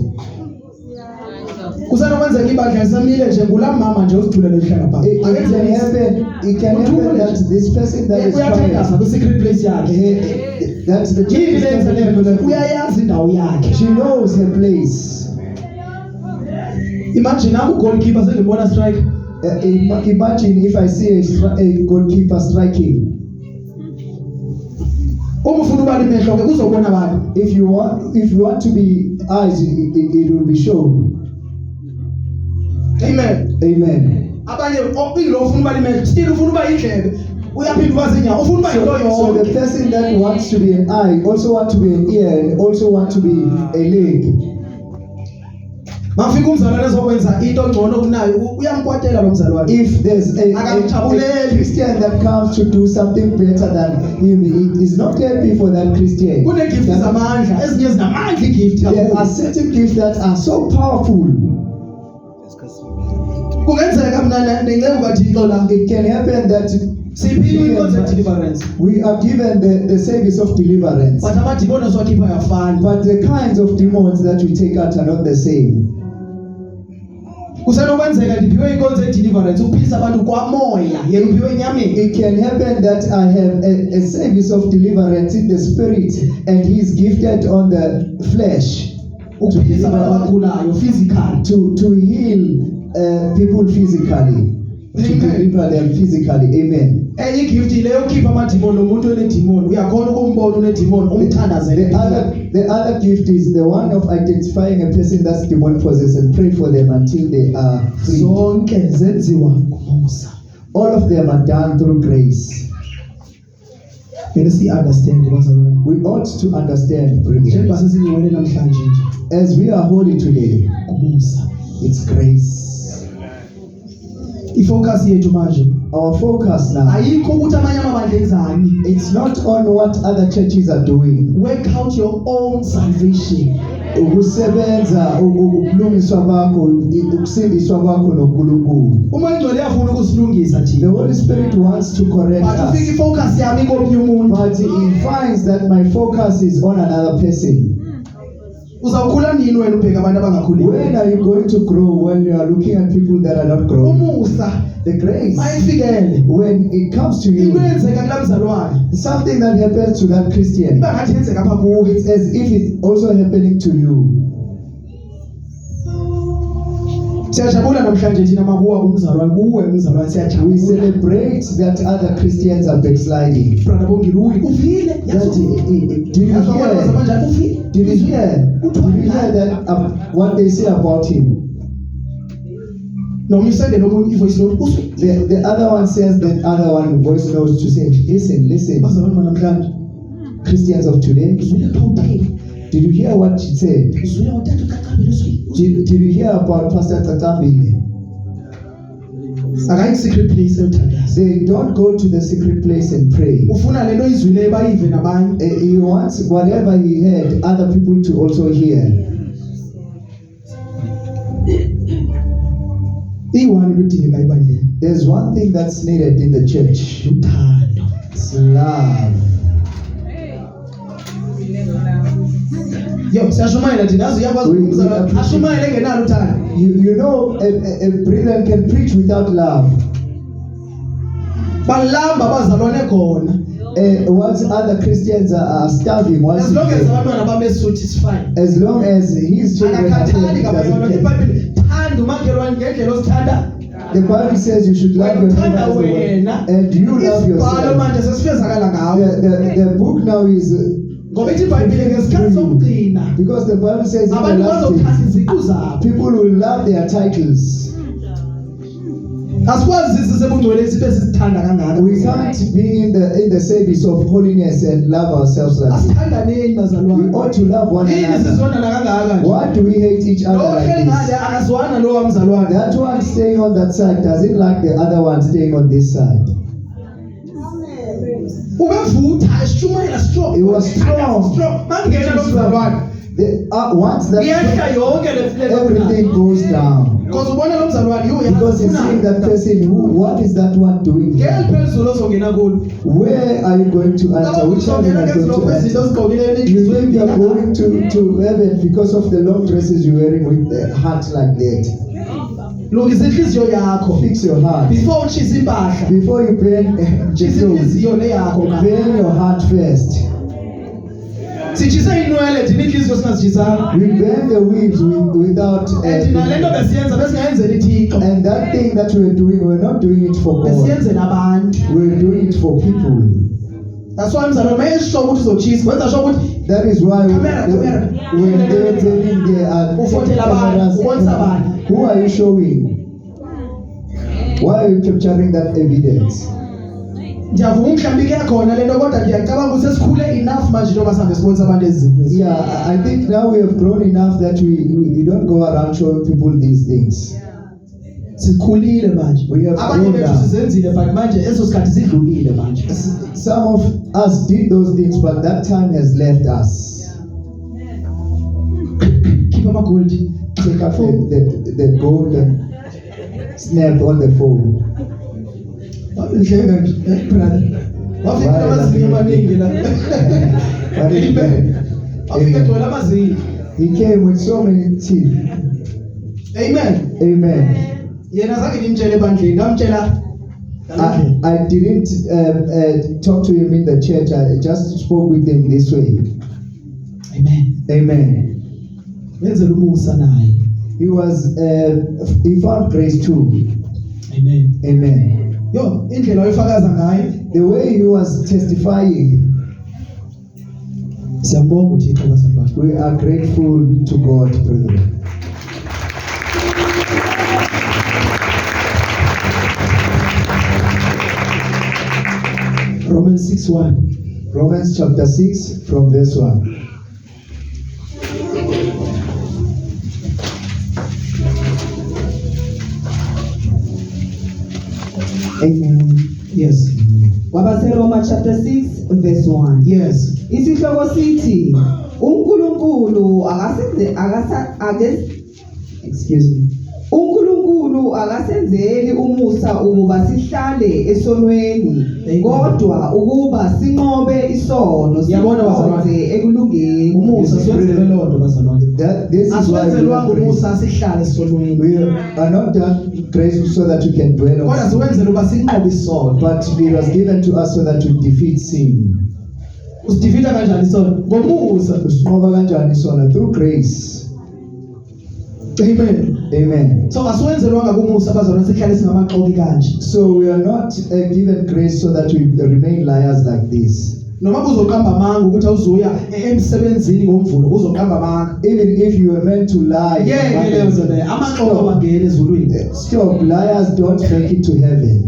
Kusenokwenzeka ibandla lisamile nje ngulamama nje uzithulele ehlala phansi.
It can happen that this person that is
uyathengaza
quiet,
kwi-secret place yakhe.
that's the
Yini lenza lento? Uyayazi indawo yakhe.
she knows her place.
Imagine I'm a goalkeeper sengibona strike.
Imagine if I see a goalkeeper striking.
Uma ufuna uba limehlo ke kuzobona abantu.
If you want to be eyes, it will be shown.
Amen.
Amen.
Abanye opilo ufuna uba limehlo, still ufuna uba indlebe. Uyaphinda uba zinyawo, ufuna uba into
So the
yonke.
person that wants to be an eye also want to be an ear and also want to be a leg.
Mafika umzalwane ezokwenza into ngcono kunayo uyamkwatela lo mzalwane.
If there's a
Akamjabuleli.
Christian that comes to do something better than him, he is not happy for that Christian.
Kune gift zamandla, ezinye zinamandla igift
There are
kakhulu.
certain gifts that are so powerful.
Kungenzeka mina nenceku kaThixo la
It can happen that
siphiwe i-concept deliverance.
we are given the service of deliverance,
But amadimoni esiwakhipha ayafani.
but the kinds of demons that we take out are not the same.
Kusenokwenzeka ndiphiwe i-concept deliverance ukuphilisa abantu kwamoya, yena uphiwe enyameni.
It can happen that I have a service of deliverance in the spirit and he is gifted on the flesh to
Ukuphilisa abantu
deliver,
abagulayo physically.
to heal people physically, to
Amen.
deliver them physically. Amen.
Enye igift ile yokukhipha amadimoni umuntu onedimoni. Uyakhona ukumbona unedimoni umthandazele.
The other gift is the one of identifying a person that's demon possessed and pray for them until they are free.
Zonke zenziwa ngumusa.
All of them are done through grace.
Kumele si-understand bazalwane.
We ought to understand, brethren,
Njengoba sesingcwele namhlanje nje,
as we are holy today,
ngumusa.
it's grace.
Ifocus yethu manje
Our focus now,
ayikho ukuthi amanye amabandla enzani.
it's not on what other churches are doing.
Work out your own salvation.
Ukusebenza, ukulungiswa kwakho, ukusindiswa kwakho noNkulunkulu.
Uma ingcwele yafuna ukusilungisa
The
thina.
Holy Spirit wants to correct
But ufika
us,
ifocus yami komnye umuntu.
but he finds that my focus is on another person.
Uzawukhula nini wena ubheka abantu abangakhuli?
When are you going to grow when you are looking at people that are not growing?
Umusa
The grace,
mayifikele.
when it comes to
Into
you,
eyenzeka kula mzalwane.
something that happens to that Christian,
Iba ngathi yenzeka apha kuwe.
it's as if it's also happening to you.
Siyajabula namhlanje thina makuwa kumzalwane kuwe umzalwane
We
siyajabula.
celebrate that other Christians are backsliding.
Brother Bongiluyi ufile.
That, did you
Yazwa
hear?
abantu manje ufile.
Did you hear that what they say about him?
Noma usende nomuntu ivoice note uswe.
The other one says that other one voice notes to say, listen,
Bazalwane namhlanje.
Christians of today,
Uzwile Paul.
did you hear what she said?
Uzwile uthatha uqaqambile uswe.
Did you hear about Pastor Tatambile?
Akayi secret place yothandaza.
They don't go to the secret place and pray.
Ufuna lento izwile bayive nabanye.
He wants whatever he heard, other people to also hear.
Iwani ludingeka ibandleni.
There's one thing that's needed in the church.
Luthando.
It's love.
Yo, siyashumayela thina azu uyakwazi umzalwane ashumayele engenalo uthando.
You know, a brethren can preach without love.
Balamba abazalwane khona.
Once other Christians are starving, once
As long as abantwana bamesuthi is fine.
as long as his children are
Akakhathali
fed, it
ngabanye
doesn't care.
iBhayibheli thanda umakhelwane ngendlela osithanda.
The Bible says you should love your
Uthanda
neighbor as the
wena.
Lord, and you love
Isibhalo
yourself.
manje sesifezakala ngawo.
The book now is
Ngoba ithi iBhayibheli ngesikhathi sokugcina
Because the Bible says in the
abantu
last
bazothanda
days,
iziqu zabo.
people will love their titles.
Asikwazi sisebungcwele sibe sisithanda kangaka.
We can't be in the service of holiness and love ourselves like this.
Asithandaneni
We
bazalwane.
ought to love one
Yini
another.
sizondana kangaka nje?
Why do we hate each
Lo
other
ohleli
like
ngale
this?
akazwana lo wamzalwane.
That one staying on that side doesn't like the other one staying on this side.
Ubevutha eshumayela strong.
It was strong.
Mangena lo mzalwane.
Once that
Iyehla yonke le flesh.
everything goes down.
Because ubona lo mzalwane yho
Because you see that person, what is that one doing?
ngeke phezulu ozongena kulo.
Where are you going to enter? Which heaven are you going to enter? You think you are going to heaven because of the long dresses you're wearing with the heart like that.
Lungisa inhliziyo yakho
Fix your heart.
before utshisa impahla.
Before you burn the
Tshisa
clothes,
inhliziyo le yakho na.
burn your heart first.
Sitshisa inwele thina inhliziyo singazitshisanga.
We burn the weeds without
Thina lento besiyenza besingayenzela ithixo.
and that thing that we're doing, we're not doing it for God.
Besiyenzela abantu.
We're doing it for people.
That's why mzalwane mayesho ukuthi uzotshisa wenza sho ukuthi
That is why when they're burning, there are
Ufotela abantu, ubonisa abantu.
Who are you showing? Why are you capturing that evidence?
Ndiyavuma mhlawumbi ke khona lento kodwa ngiyacabanga ukuthi sesikhule enough manje njengoba sihambe sibonisa abantu ezinto.
Yeah, I think now we have grown enough that we don't go around showing people these things.
Sikhulile manje.
We have
Abanye
grown
bethu
now.
sizenzile but manje eso sikhathi sidlulile manje.
Some of us did those things, but that time has left us.
Keep ama gold.
Take up the gold and snap on the phone.
Wabenhleka nje, brother. Wafika amazinyo amaningi la.
What is that?
Wafika gcwele amazinyo.
He came with so many teeth.
Amen.
Amen.
Yena zange ngimtshele ebandleni, ngamtshela
I didn't talk to him in the church. I just spoke with him this way.
Amen.
Amen.
Wenzela umusa naye.
He found grace too.
Amen.
Amen.
Yo, indlela oyifakaza ngayo.
The way he was testifying,
Siyambonga uThixo bazalwane.
we are grateful to God, brethren.
Romans 6:1.
Romans chapter 6 from verse 1.
Amen.
Yes.
Wabaseroma chapter 6 verse 1.
Yes.
Isihloko sithi uNkulunkulu excuse me. uNkulunkulu akasenzeli umusa ukuba sihlale esonweni kodwa ukuba sinqobe isono
Yabona bazalwane.
sikhonze ekulungeni.
Umusa siwenzele lonto bazalwane.
This is why we
Asiwenzelwa
are,
umusa sihlale esonweni.
we are not done grace so that we can dwell
Kodwa
on sin,
siwenzele uba sinqobe isono.
but it was given to us so that we defeat sin.
Usidefeata kanjani isono? Ngomusa.
Usinqoba kanjani sona? Through grace.
Amen.
Amen.
So asiwenzelwanga kumusa bazalwane sihlale singamaqoki kanje.
So we are not given grace so that we remain liars like this.
Noma kuzoqamba amanga ukuthi awuzoya emsebenzini ngomvulo uzoqamba amanga.
Even if you were meant to lie,
Yeke leyo nto leyo amaqoqo bangena ezulwini.
stop. Liars don't make it to heaven.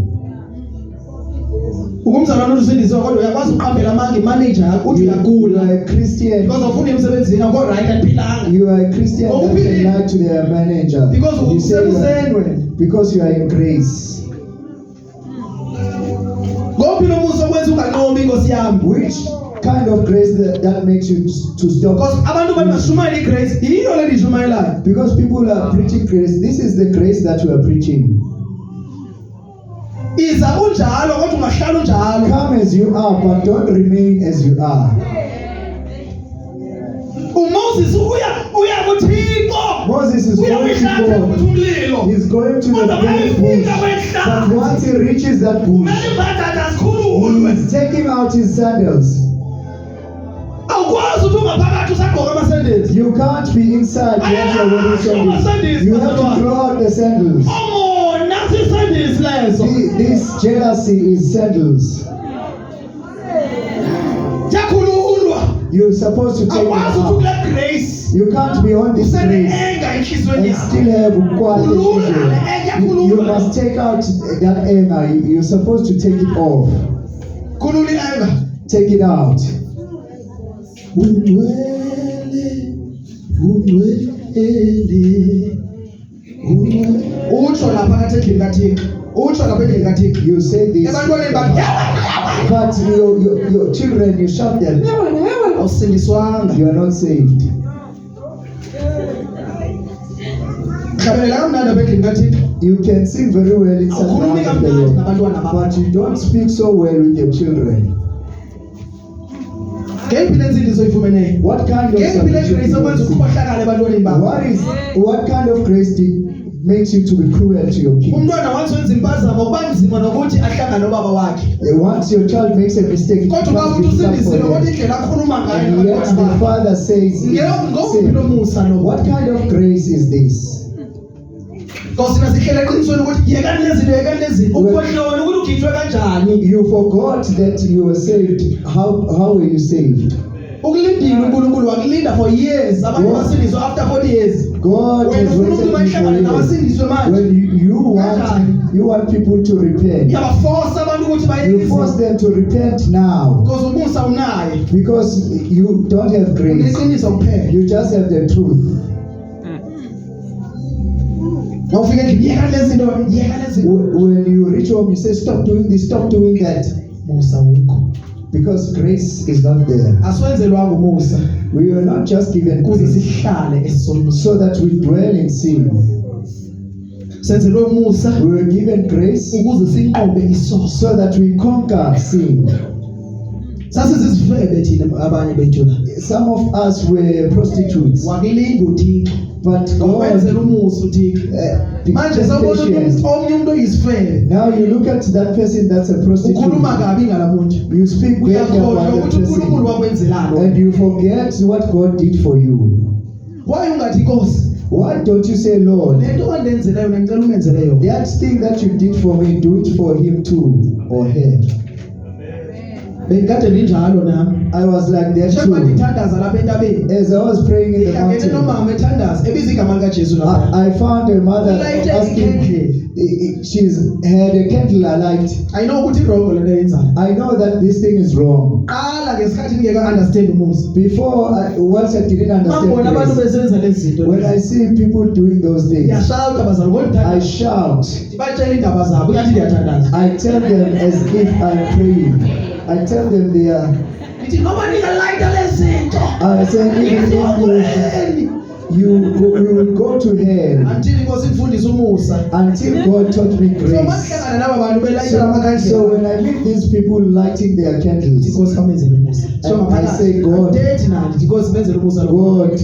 Ukumzalwane usindisiwe kodwa uyakwazi uqambela amanga imanager yakho uthi
You
uyagula.
are a Christian.
Because ufuna emsebenzini akho right aphilanga.
You are a Christian that can lie to their manager.
Because
You say you are-
usemsenwe.
because you are in grace.
Ngophi lo musa okwenza unganqobi inkosi yami?
Which kind of grace that makes you to stop?
Because abantu bathi bashumayela igrace, yiyo le ndishumayelayo.
Because people are preaching grace. This is the grace that we are preaching.
Iza unjalo kodwa ungahlala unjalo.
Come as you are, but don't remain as you are.
uMoses uya kuThixo.
Moses is
Uya
going to
kwihlathi
God.
umlilo.
He's going to the
Kodwa
burning
mayefika
bush.
kwehlathi.
But once he reaches that bush,
Mele imbadada zikhululwe.
he's taking out his sandals.
Awukwazi ukuthi ungaphakathi usagqoka amasendezi.
You can't be inside when you're wearing sandals. You have to throw out the sandals.
Oh, nasi isendezi lezo.
This jealousy is sandals.
Yakhululwa.
You're supposed to take it
Akwazi ukuthi
out.
kule grace
You can't be on this grace
usene-enga enhliziyweni
and
yakho.
still have quiet
Khulula
issue.
le anger,
You
khulula.
must take out that anger. You're supposed to take it off.
Khulula i-anger.
Take it out.
Utsho lapha ngathi endlini kaThixo. Utsho lapha endlini kaThixo.
You say this,
Ebantwaneni bathi
but your children, you shout them.
awusindiswanga.
You are not saved.
Hlabelela kamnandi apha endlini kaThixo.
You can sing very well inside the
Awukhulumi
house of the
kamnandi
Lord,
nabantwana bakho.
but you don't speak so well with your children.
Ngeyiphi le nsindiso oyifumeneyo?
What kind of
Ngeyiphi le
salvation
grace
do you
okwenza
receive?
ukukhohlakala ebantwaneni bakho?
What kind of grace makes you to be cruel to your kids?
Umntwana once wenza impazamo kuba nzima nokuthi ahlangane nobaba wakhe.
Once your child makes a mistake, it
Kodwa
becomes
uba uthi
difficult
usindisile
for
kodwa
them.
indlela akhuluma ngayo
And yet
nabantwana
the
bakhe.
father says,
Ngowuphi lo musa lo?
what kind of grace is this?
Because thina sihlele eqinisweni ukuthi yekani lezinto yekani lezinto. Ukhohlona ukuthi ukhithwe kanjani.
You forgot that you were saved. How were you saved?
Ukulindile uNkulunkulu wakulinda for years. Abantu
God-
basindiswa after 40 years.
God
Wena
has
ufuna
waited
ukuthi
for
bahlangane
you.
nabasindiswe manje.
When you want people to repent,
Uyabaforce abantu ukuthi
you force
bayekise.
them to repent now
Because umusa unayo.
because you don't have grace.
Uneqiniso kuphela.
You just have the truth.
Nawufika endlini yekani lezinto yekani lezinto.
When you reach home, you say, stop doing this, stop doing that.
Musa wukho.
Because grace is not there.
Asiwenzelwanga umusa
We are not just given
ukuze
grace
sihlale esonweni.
so that we dwell in sin.
Senzelwe umusa
We were given grace
ukuze sinqobe isoso.
so that we conquer sin.
Sasizizifebe thina abanye bethu la.
Some of us were prostitutes,
Wakilinda uThixo.
but
Wakwenzela
God
umusa uThixo. Manje
became
sawubona
patient.
omnye umuntu oyisifebe.
Now you look at that person that's a prostitute.
Ukhuluma kabi ngalamuntu.
You speak badly
Uyakhohlwa
about the
ukuthi uNkulunkulu
person,
wakwenzelani.
and you forget what God did for you.
Why ungathi Nkosi?
Why don't you say, Lord,
Lento wandenzela yona ngicela umenzele yona.
that thing that you did for me, do it for him too, or her?
Bekade linjalo nami.
I was like that
Njengoba
too.
ngithandaza lapha entabeni.
As I was praying in the
Ngihlangene
mountain,
nomama ethandaza ebiza igama likaJesu lapha.
I found a mother
Lighted
asking,
candle.
she's had a candle alight.
I know ukuthi irongo lento yenzayo.
I know that this thing is wrong.
Qala ngesikhathi ngeke understand umusa.
Once I didn't
Mangibona abantu
understand
besenza lezi
grace,
zinto.
when I see people doing those things,
Ngiyashaya bazana kodwa
I shout.
batshela indaba zabo ngathi ngiyathandaza.
I tell them as if I'm praying. I tell them they are.
Ngithi ngoba ningalayita lezi zinto.
I say even if you will go to hell
Until Nkosi ngifundisa umusa.
until God taught me
So
grace.
masihlangana laba bantu belayita amakhandlela.
So when I meet these people lighting their candles,
Nkosi kamenzele umusa. So
I say, God-
date nani Nkosi menzele umusa lo.
God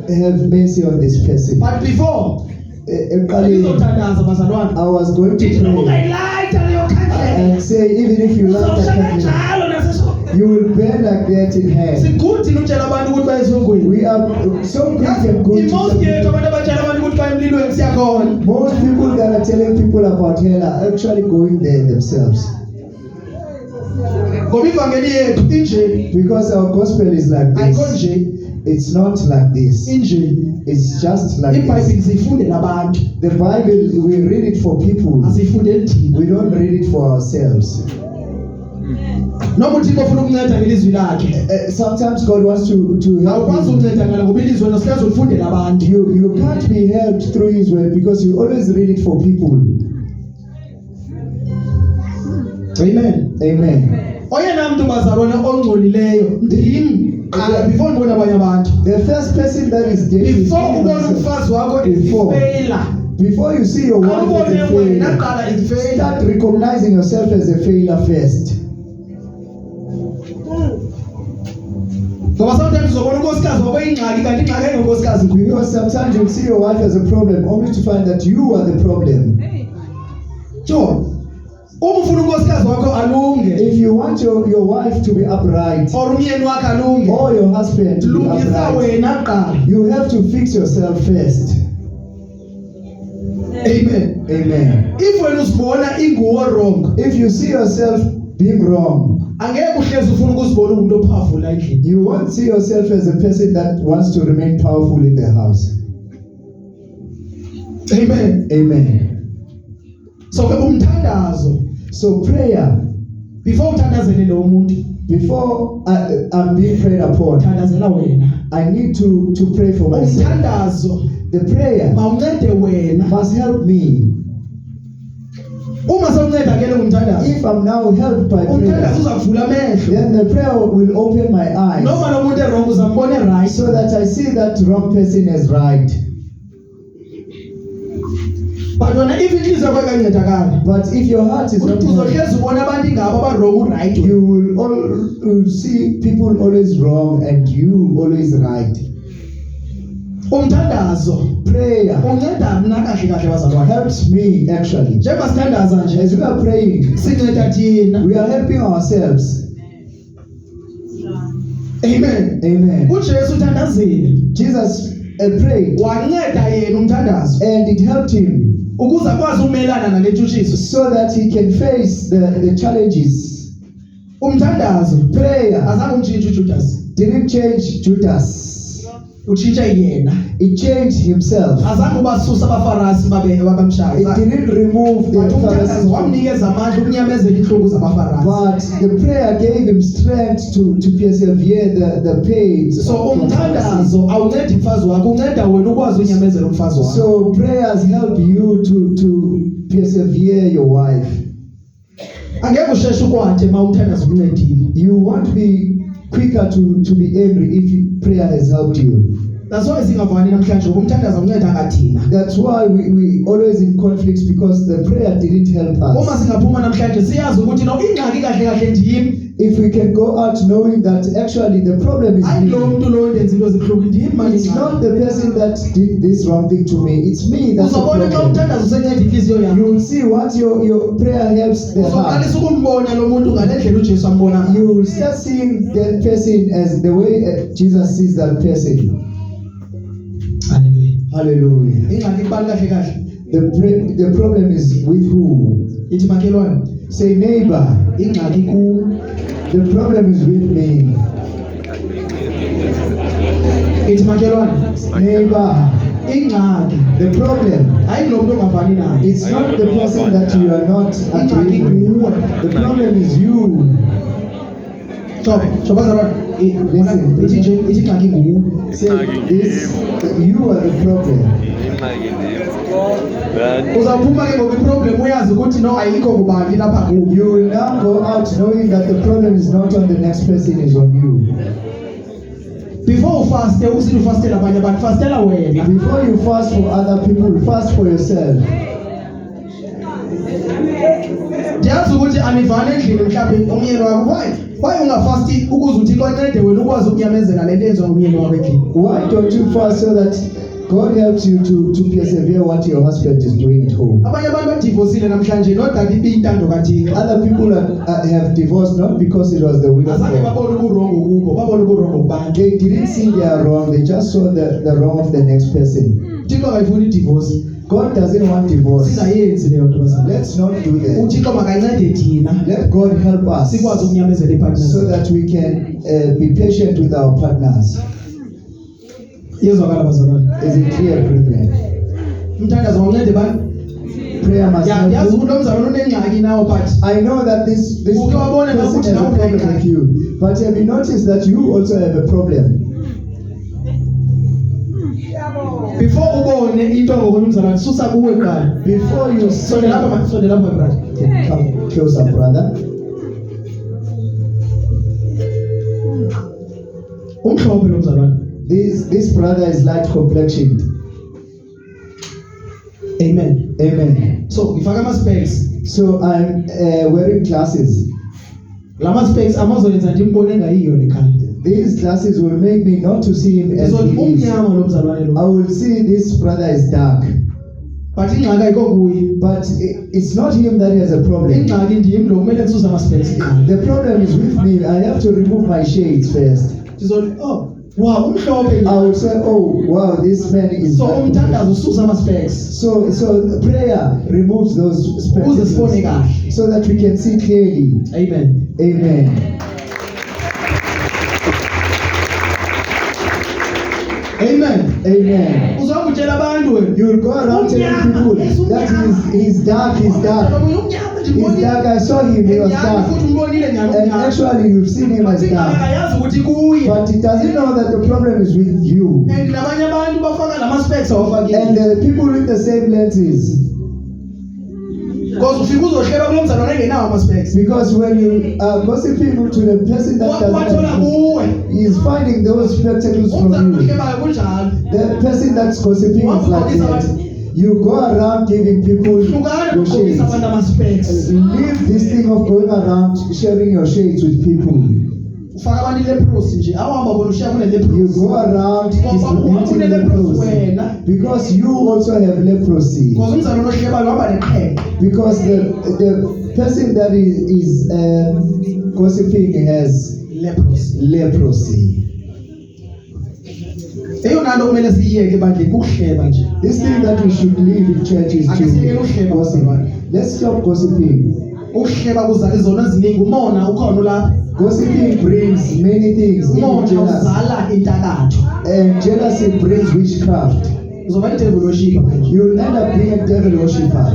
have mercy on this person.
But before
Eqaleni,
ngizothandaza bazalwane.
I was going to
Ngithi
pray
ungayilayita leyo khandlela.
and say, even if you light that
Uzoshaya
candle,
njalo naseso.
you will burn like that in hell.
Sikuthi nutshela abantu ukuthi bayesongweni.
We are so quick and good
Most
to
yethu abantu abatshela abantu ukuthi baye emlilweni siyakhona.
most people that are telling people about hell are actually going there themselves.
Ngoba ivangeli yethu inje.
Because our gospel is like
Ayikho
this.
nje.
It's not like this.
Inje.
It's just like
iBhayibheli
this.
siyifundela abantu.
The Bible, we read it for people.
Asiyifundeli thina.
We don't read it for ourselves.
Noma uThixo ufuna ukunceda ngelizwi lakhe.
Sometimes God wants to help
Awukwazi
you.
ukunceda ngala ngoba ilizwi wena siyazi ulifundela abantu.
You can't be helped through His word because you always read it for people.
Amen.
Amen.
Oyena muntu bazalwane ongcolileyo ndim. Qala before ngibona abanye abantu.
The first person that is dead is
Before
you
ubona
yourself.
umfazi wakho
Before.
ifeyila.
Before you see your wife as a
Awubone wena
failure,
qala ifeyila.
start recognizing yourself as a failure first.
Ngoba sometimes uzobona unkosikazi wakho ingxaki kanti ingxaki engonkosikazi kuyo.
Because sometimes you'll see your wife as a problem only to find that you are the problem.
Jo. Uma ufuna unkosikazi wakho alunge
If you want your wife to be upright
or umyeni wakho alunge,
or your husband to be
lungisa
upright,
wena qala.
you have to fix yourself first.
Amen.
Amen.
If wena usibona inguwo wrong,
If you see yourself being wrong,
angeke uhlezi ufuna ukuzibona umuntu ophafula endlini.
You won't see yourself as a person that wants to remain powerful in the house.
Amen.
Amen.
So ke umthandazo,
So prayer,
before uthandazele lo muntu,
before I'm being prayed upon,
thandazela wena.
I need to pray for myself.
Umthandazo
The prayer
mawuncede wena.
must help me.
Uma sewunceda ke lo umthandazo,
If I'm now helped by
umthandazo
prayer,
uzakuvula amehlo.
then the prayer will open my eyes
Noma lo muntu erong uzambona right.
so that I see that wrong person is right.
But wena if inhliziyo yakho kancedakala,
But if your heart is not helped,
uzohlezi ubona abantu ingabo abarong right.
you will see people always wrong and you always right.
Umthandazo
Prayer
unceda mna kahle kahle bazalwane.
helps me actually.
Njengoba sithandaza nje,
As we are praying,
sinceda thina.
we are helping ourselves.
Amen.
Amen.
uJesu uthandazile,
Jesus prayed
wanceda yena umthandazo
and it helped him
ukuze akwazi ukumelana nalentshutshiso.
so that he can face the challenges.
Umthandazo
Prayer
azange umtshintshe uJudas,
didn't change Judas.
utshintshe yena.
It changed himself.
Azange ubasusa abafarisi
It
babamshaya.
didn't remove the
But umthandazo
Pharisees.
wamnikeza amandla ukunyamezela inhlungu zabafarisi.
But the prayer gave him strength to persevere the pains.
So
of the Pharisees.
umthandazo awuncedi umfazi wakho, unceda wena ukwazi unyamezela umfazi wakho.
So prayers help you to persevere your wife.
Angeke usheshe ukwathe uma umthandazo ukuncedile.
You won't be quicker to be angry if prayer has helped you.
That's why singavani namhlanje ngoba umthandazo unceda kathina.
That's why we always in conflicts, because the prayer didn't help
Uma
us.
singaphuma namhlanje siyazi ukuthi no ingxaki kahle kahle ndiyimi.
If we can go out knowing that actually the problem is
Hayi lo
me.
muntu lo ndenza into ezibuhlungu ndiyimi manje.
It's not the person that did this wrong thing to me. It's me that's the
Uzobona xa
problem.
umthandazo usenceda inhliziyo
You
yakho.
will see what your prayer helps the heart.
Uzoqalisa ukumbona lo muntu ngale ndlela uJesu ambona.
You will start seeing that person as the way Jesus sees that person.
Hallelujah.
Hallelujah.
Ingxaki ibali kahle kahle.
The problem is with who?
Ithi makhelwane,
Say neighbor.
ingxaki ku.
The problem is with me.
Ithi makhelwane,
Neighbor.
ingxaki
The problem.
hayi lo muntu ongavani naye.
It's not the person that you are not agreeing with. The problem is you.
So bazalwane,
Listen.
ithi nje ithi ingxaki nguwe.
Say this. You are the problem.
Uzawuphuma ke ngoba iproblem uyazi ukuthi no ayikho kubani lapha kuyo.
You will now go out knowing that the problem is not on the next person, is on you.
Before ufaste usithi ufastela abanye abantu, fastela wena.
Before you fast for other people, fast for yourself.
Ndiyazi ukuthi anivani endlini mhlawumbe umyeni wakho. Why ungafasti ukuze uThixo ancede wena ukwazi ukunyamezela lento eyenziwa ngumyeni wakho endlini?
Why don't you fast so that God helps you to persevere what your husband is doing at home?
Abanye abantu badivosile namhlanje not that ibiyintando kaThixo.
Other people have divorced not because it was the will of
Azange
God.
babone uburongo kubo, babone uburongo kubantu.
They didn't see they are wrong, they just saw the wrong of the next person.
uThixo akayifuni divorce.
God doesn't want divorce.
Singayenzi leyo nto bazalwane.
Let's not do that.
uThixo makancede thina
Let God help us
sikwazi ukunyamezela ipartners.
so that we can be patient with our partners.
Yezwakala bazalwane.
Is it clear, brethren?
Umthandazo awuncede bani?
Prayer must
Ya
help
yazi
you.
ukuthi lo mzalwane unengxaki nawo but
I know that this
Uke wabona
person
ukuthi
has a
nawe
problem
unengxaki.
with you, but have you noticed that you also have a problem?
before ubone into ngokunye umzalwane susa kuwe kuqala.
Before you
Sondela lapha man, sondela lapha brother.
come closer, brother.
Umhlophe lo mzalwane.
This brother is light complexioned.
Amen.
Amen.
So ngifaka ama specs.
So I'm wearing glasses.
Lama specs amazoyenza nje imbone engayiyo lekhaya.
These glasses will make me not to see him as
Izothi
he is.
umnyama lo mzalwane
I
lo.
will see this brother is dark.
But ingxaki ayikho kuye.
But it's not him that has a problem.
Ingxaki ndiyimi lo kumele ngisusa ama specs kuqala.
The problem is with me. I have to remove my shades first.
Izothi oh Wow, umhlophe.
I would say, oh, wow, this man is
So
black.
umthandazo ususa ama specs.
So prayer removes those
Ukuze sibone
spectacles
kahle.
so that we can see clearly.
Amen.
Amen.
Amen.
Amen.
Uzohamba utshela abantu wena.
You will go around telling people that he's dark, he's dark. He's dark. I saw him, he was dark. And actually, you've seen him as dark. But he doesn't know that the problem is with you. And the people with the same lenses. Because when you are gossiping to the person that doesn't have, he is finding those spectacles from you. The person that's gossiping is like that. You go around giving people your shades. Leave this thing of going around sharing your shades with people. You go around distributing leprosy because you also have leprosy. Because the person that is gossiping has leprosy. This thing that we should leave in church is to gossip. Let's stop gossiping. Gossiping brings many things, even jealousy. And jealousy brings witchcraft. You will end up being a devil worshipper.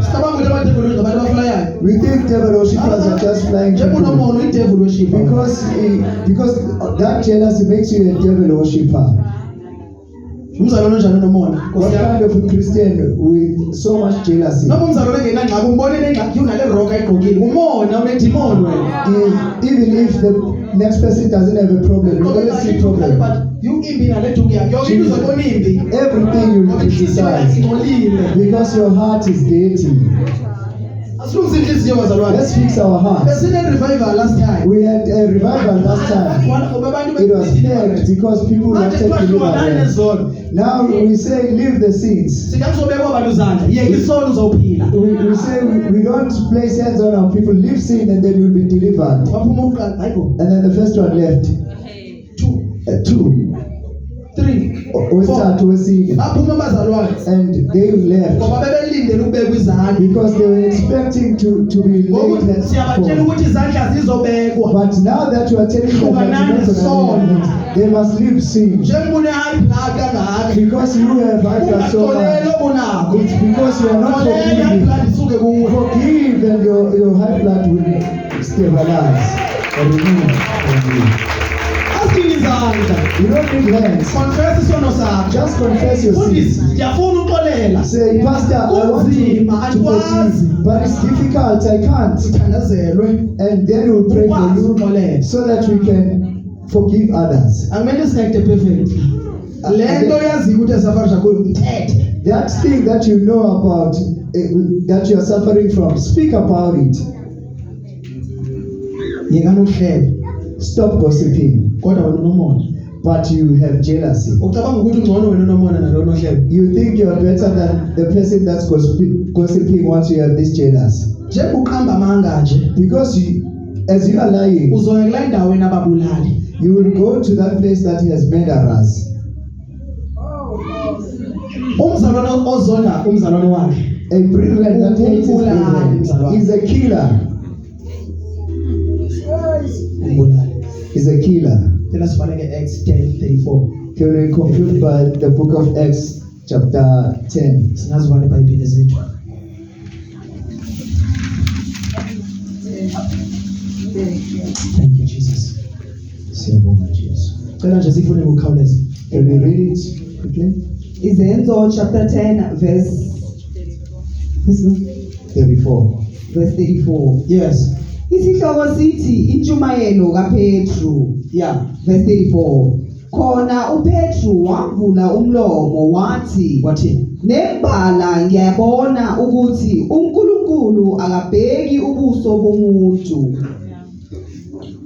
We think devil worshippers are just flying people. Because that jealousy makes you a devil worshipper. What kind of a Christian with so much jealousy? Even if the next person doesn't have a problem, you always see problem. Everything you criticize because your heart is dirty. Let's fix our hearts. We had a revival last time. It was failed because people wanted to live again. Now we say leave the sins. We say we don't place hands on our people, leave sin and then you'll be delivered. And then the first one left. Two. 3, 4. And they left because they were expecting to be laid hands on. But now that you are telling them that they must leave sin because you have high blood so much. It's because you are not forgiving. Forgive and your high blood will stabilize and remove from you. You don't need hands. Just confess your sins. Say, Pastor, I want to forgive, but it's difficult, I can't. And then we'll pray for you so that we can forgive others. That thing that you know about, that you are suffering from, speak about it. Stop gossiping. But you have jealousy. You think you are better than the person that's gossiping once you have this jealousy. Because as you are lying, you will go to that place that has murderers. A brethren that hates his brethren is a killer. Is a killer.
Tell us about Acts 10:34.
Can we conclude by the book of Acts chapter 10?
Thank you, Jesus.
Can we read it quickly?
Izenzo chapter 10 verse
34.
34.
Yes.
Isihloko sithi intshumayelo kaPetru.
Yeah.
Verse 34. Khona uPetru wavula umlomo wathi nebala ngiyabona ukuthi uNkulunkulu akabheki ubuso bomuntu.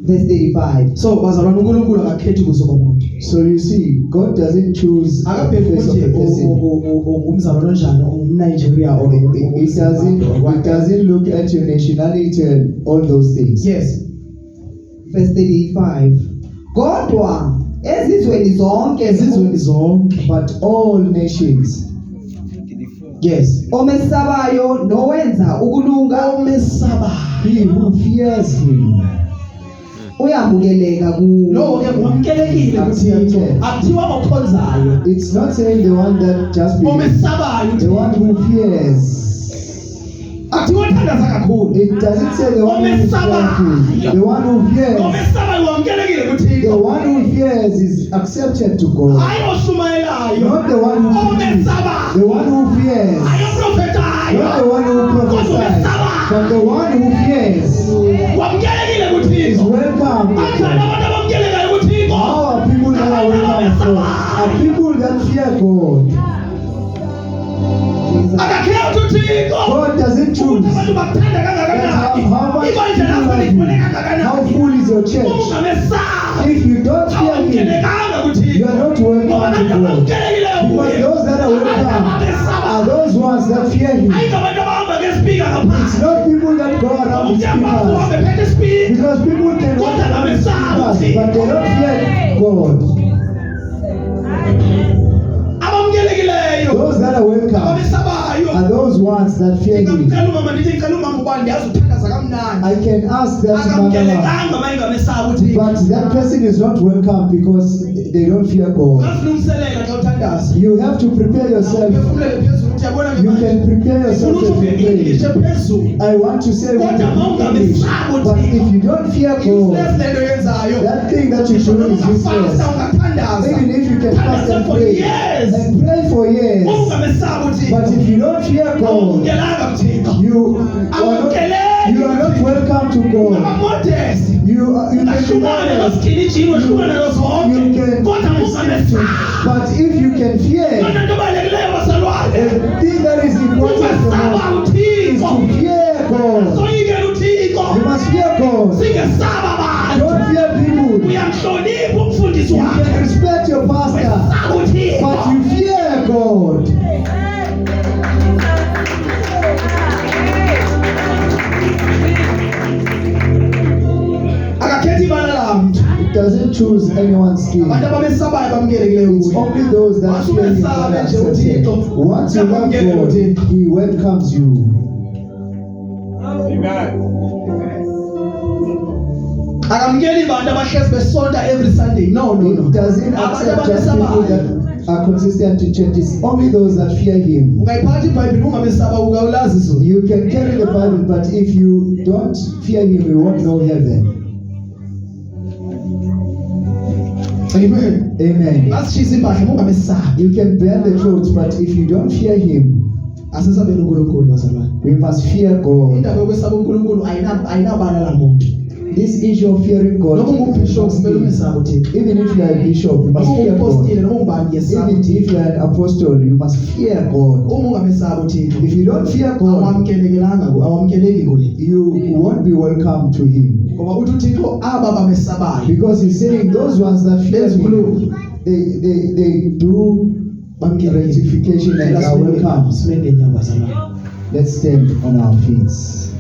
Verse 35.
So bazalwane uNkulunkulu akakhethi ubuso bomuntu.
So you see, God doesn't choose the face of the person. It doesn't look at your nationality and all those things.
Yes.
Verse 35. Kodwa ezizweni zonke
ezizweni zonke.
but all nations.
Yes.
omesabayo nowenza ukulunga
Omesabayo.
He who fears him.
uyamukeleka kuwo.
Lo ke wamukelekile kuThixo. Akuthiwa ngokhonzayo.
It's not saying the one that just believes,
Omesabayo.
the one who fears.
Akuthiwa othandaza kakhulu.
It doesn't say the one who is fearful. The one who fears.
Omesabayo wamukelekile
The
kuThixo.
one who fears is accepted to God.
Hayi oshumayelayo.
Not the one who fears.
Omesabayo.
The one who fears.
Hayi oprofetayo.
Not the one who prophesies. But the one who fears
Wamukelekile
is
kuThixo.
welcome.
Akhona abantu abamukelekayo kuThixo.
How are people that are welcome to God? Are people that fear God.
Akakhetha uThixo.
God doesn't choose.
Abantu bakuthanda kangakanani.
How much
Ibandla lakho
people
likhule
love you.
kangakanani.
How full is your church?
Ungamesaba.
If you don't fear Him,
Awumukelekanga kuThixo.
you are not welcome
Ngoba
to
abantu
God.
abamukelekile
Because
kuye.
those that are welcome are those ones that fear Him.
Hayi ngabantu abahamba ngesipika ngaphansi.
It's not people that go around with
Umnyama
speakers.
uhambe phethe isipika.
Because people can walk around with speakers, but they don't fear God.
Abamukelekileyo.
Those that are welcome
Abamesabayo.
are those ones that fear Him.
Ngingamcela umama ndithi ngicela umama ubani yazi uthandaza kamnandi.
I can ask that mother,
Akamukelekanga mayingamesaba uThixo.
but that person is not welcome because they don't fear God.
Ngasilungiselela xa uthandaza.
You have to prepare yourself.
Uphefumulele phezulu uthi yabona
You can prepare yourself
Ufuna
to
ukuthi
pray.
English phezulu.
I want to say with English, but if you don't fear God,
Lento yenzayo.
that thing that you do is useless. Even if you can fast and pray for years, but if you don't fear God, you are not welcome to God. You can be modest. You can listen, but if you can fear, the thing that is important the most is to fear God. You must fear God. Don't fear people. You can respect your pastor, but you fear God. It doesn't choose anyone's skin. It's only those that fear Him that are accepted. Once you love God, He welcomes you.
Akamukeli bantu abahlezi besonta every Sunday. No.
It doesn't accept just people that are consistent to church. It's only those that fear Him.
Ungayiphatha iBhayibheli ungamesaba ukawulazi zona.
You can carry the Bible, but if you don't fear Him, you won't know heaven.
Amen.
Amen.
Basishisa impahla ungamesaba.
You can bear the clothes, but if you don't fear Him,
Asisabeni uNkulunkulu bazalwane.
we must fear God.
Indaba yokwesaba uNkulunkulu ayinabala la muntu.
This issue of fearing God,
Noma ungubishop kumele umesaba uThixo.
even if you are a bishop, you must
Noma
fear God.
ungupostile noma ungubani yesaba
Even
uThixo.
if you are an apostle, you must fear God.
Uma ungamesaba uThixo.
If you don't fear God,
Awamukeleki kuye.
you won't be welcome to Him.
Ngoba uthi uThixo aba bamesabayo.
Because He's saying those ones that fear Him, they do rectification and are welcome.
Simele nyawo bazalwane.
Let's stand on our feet.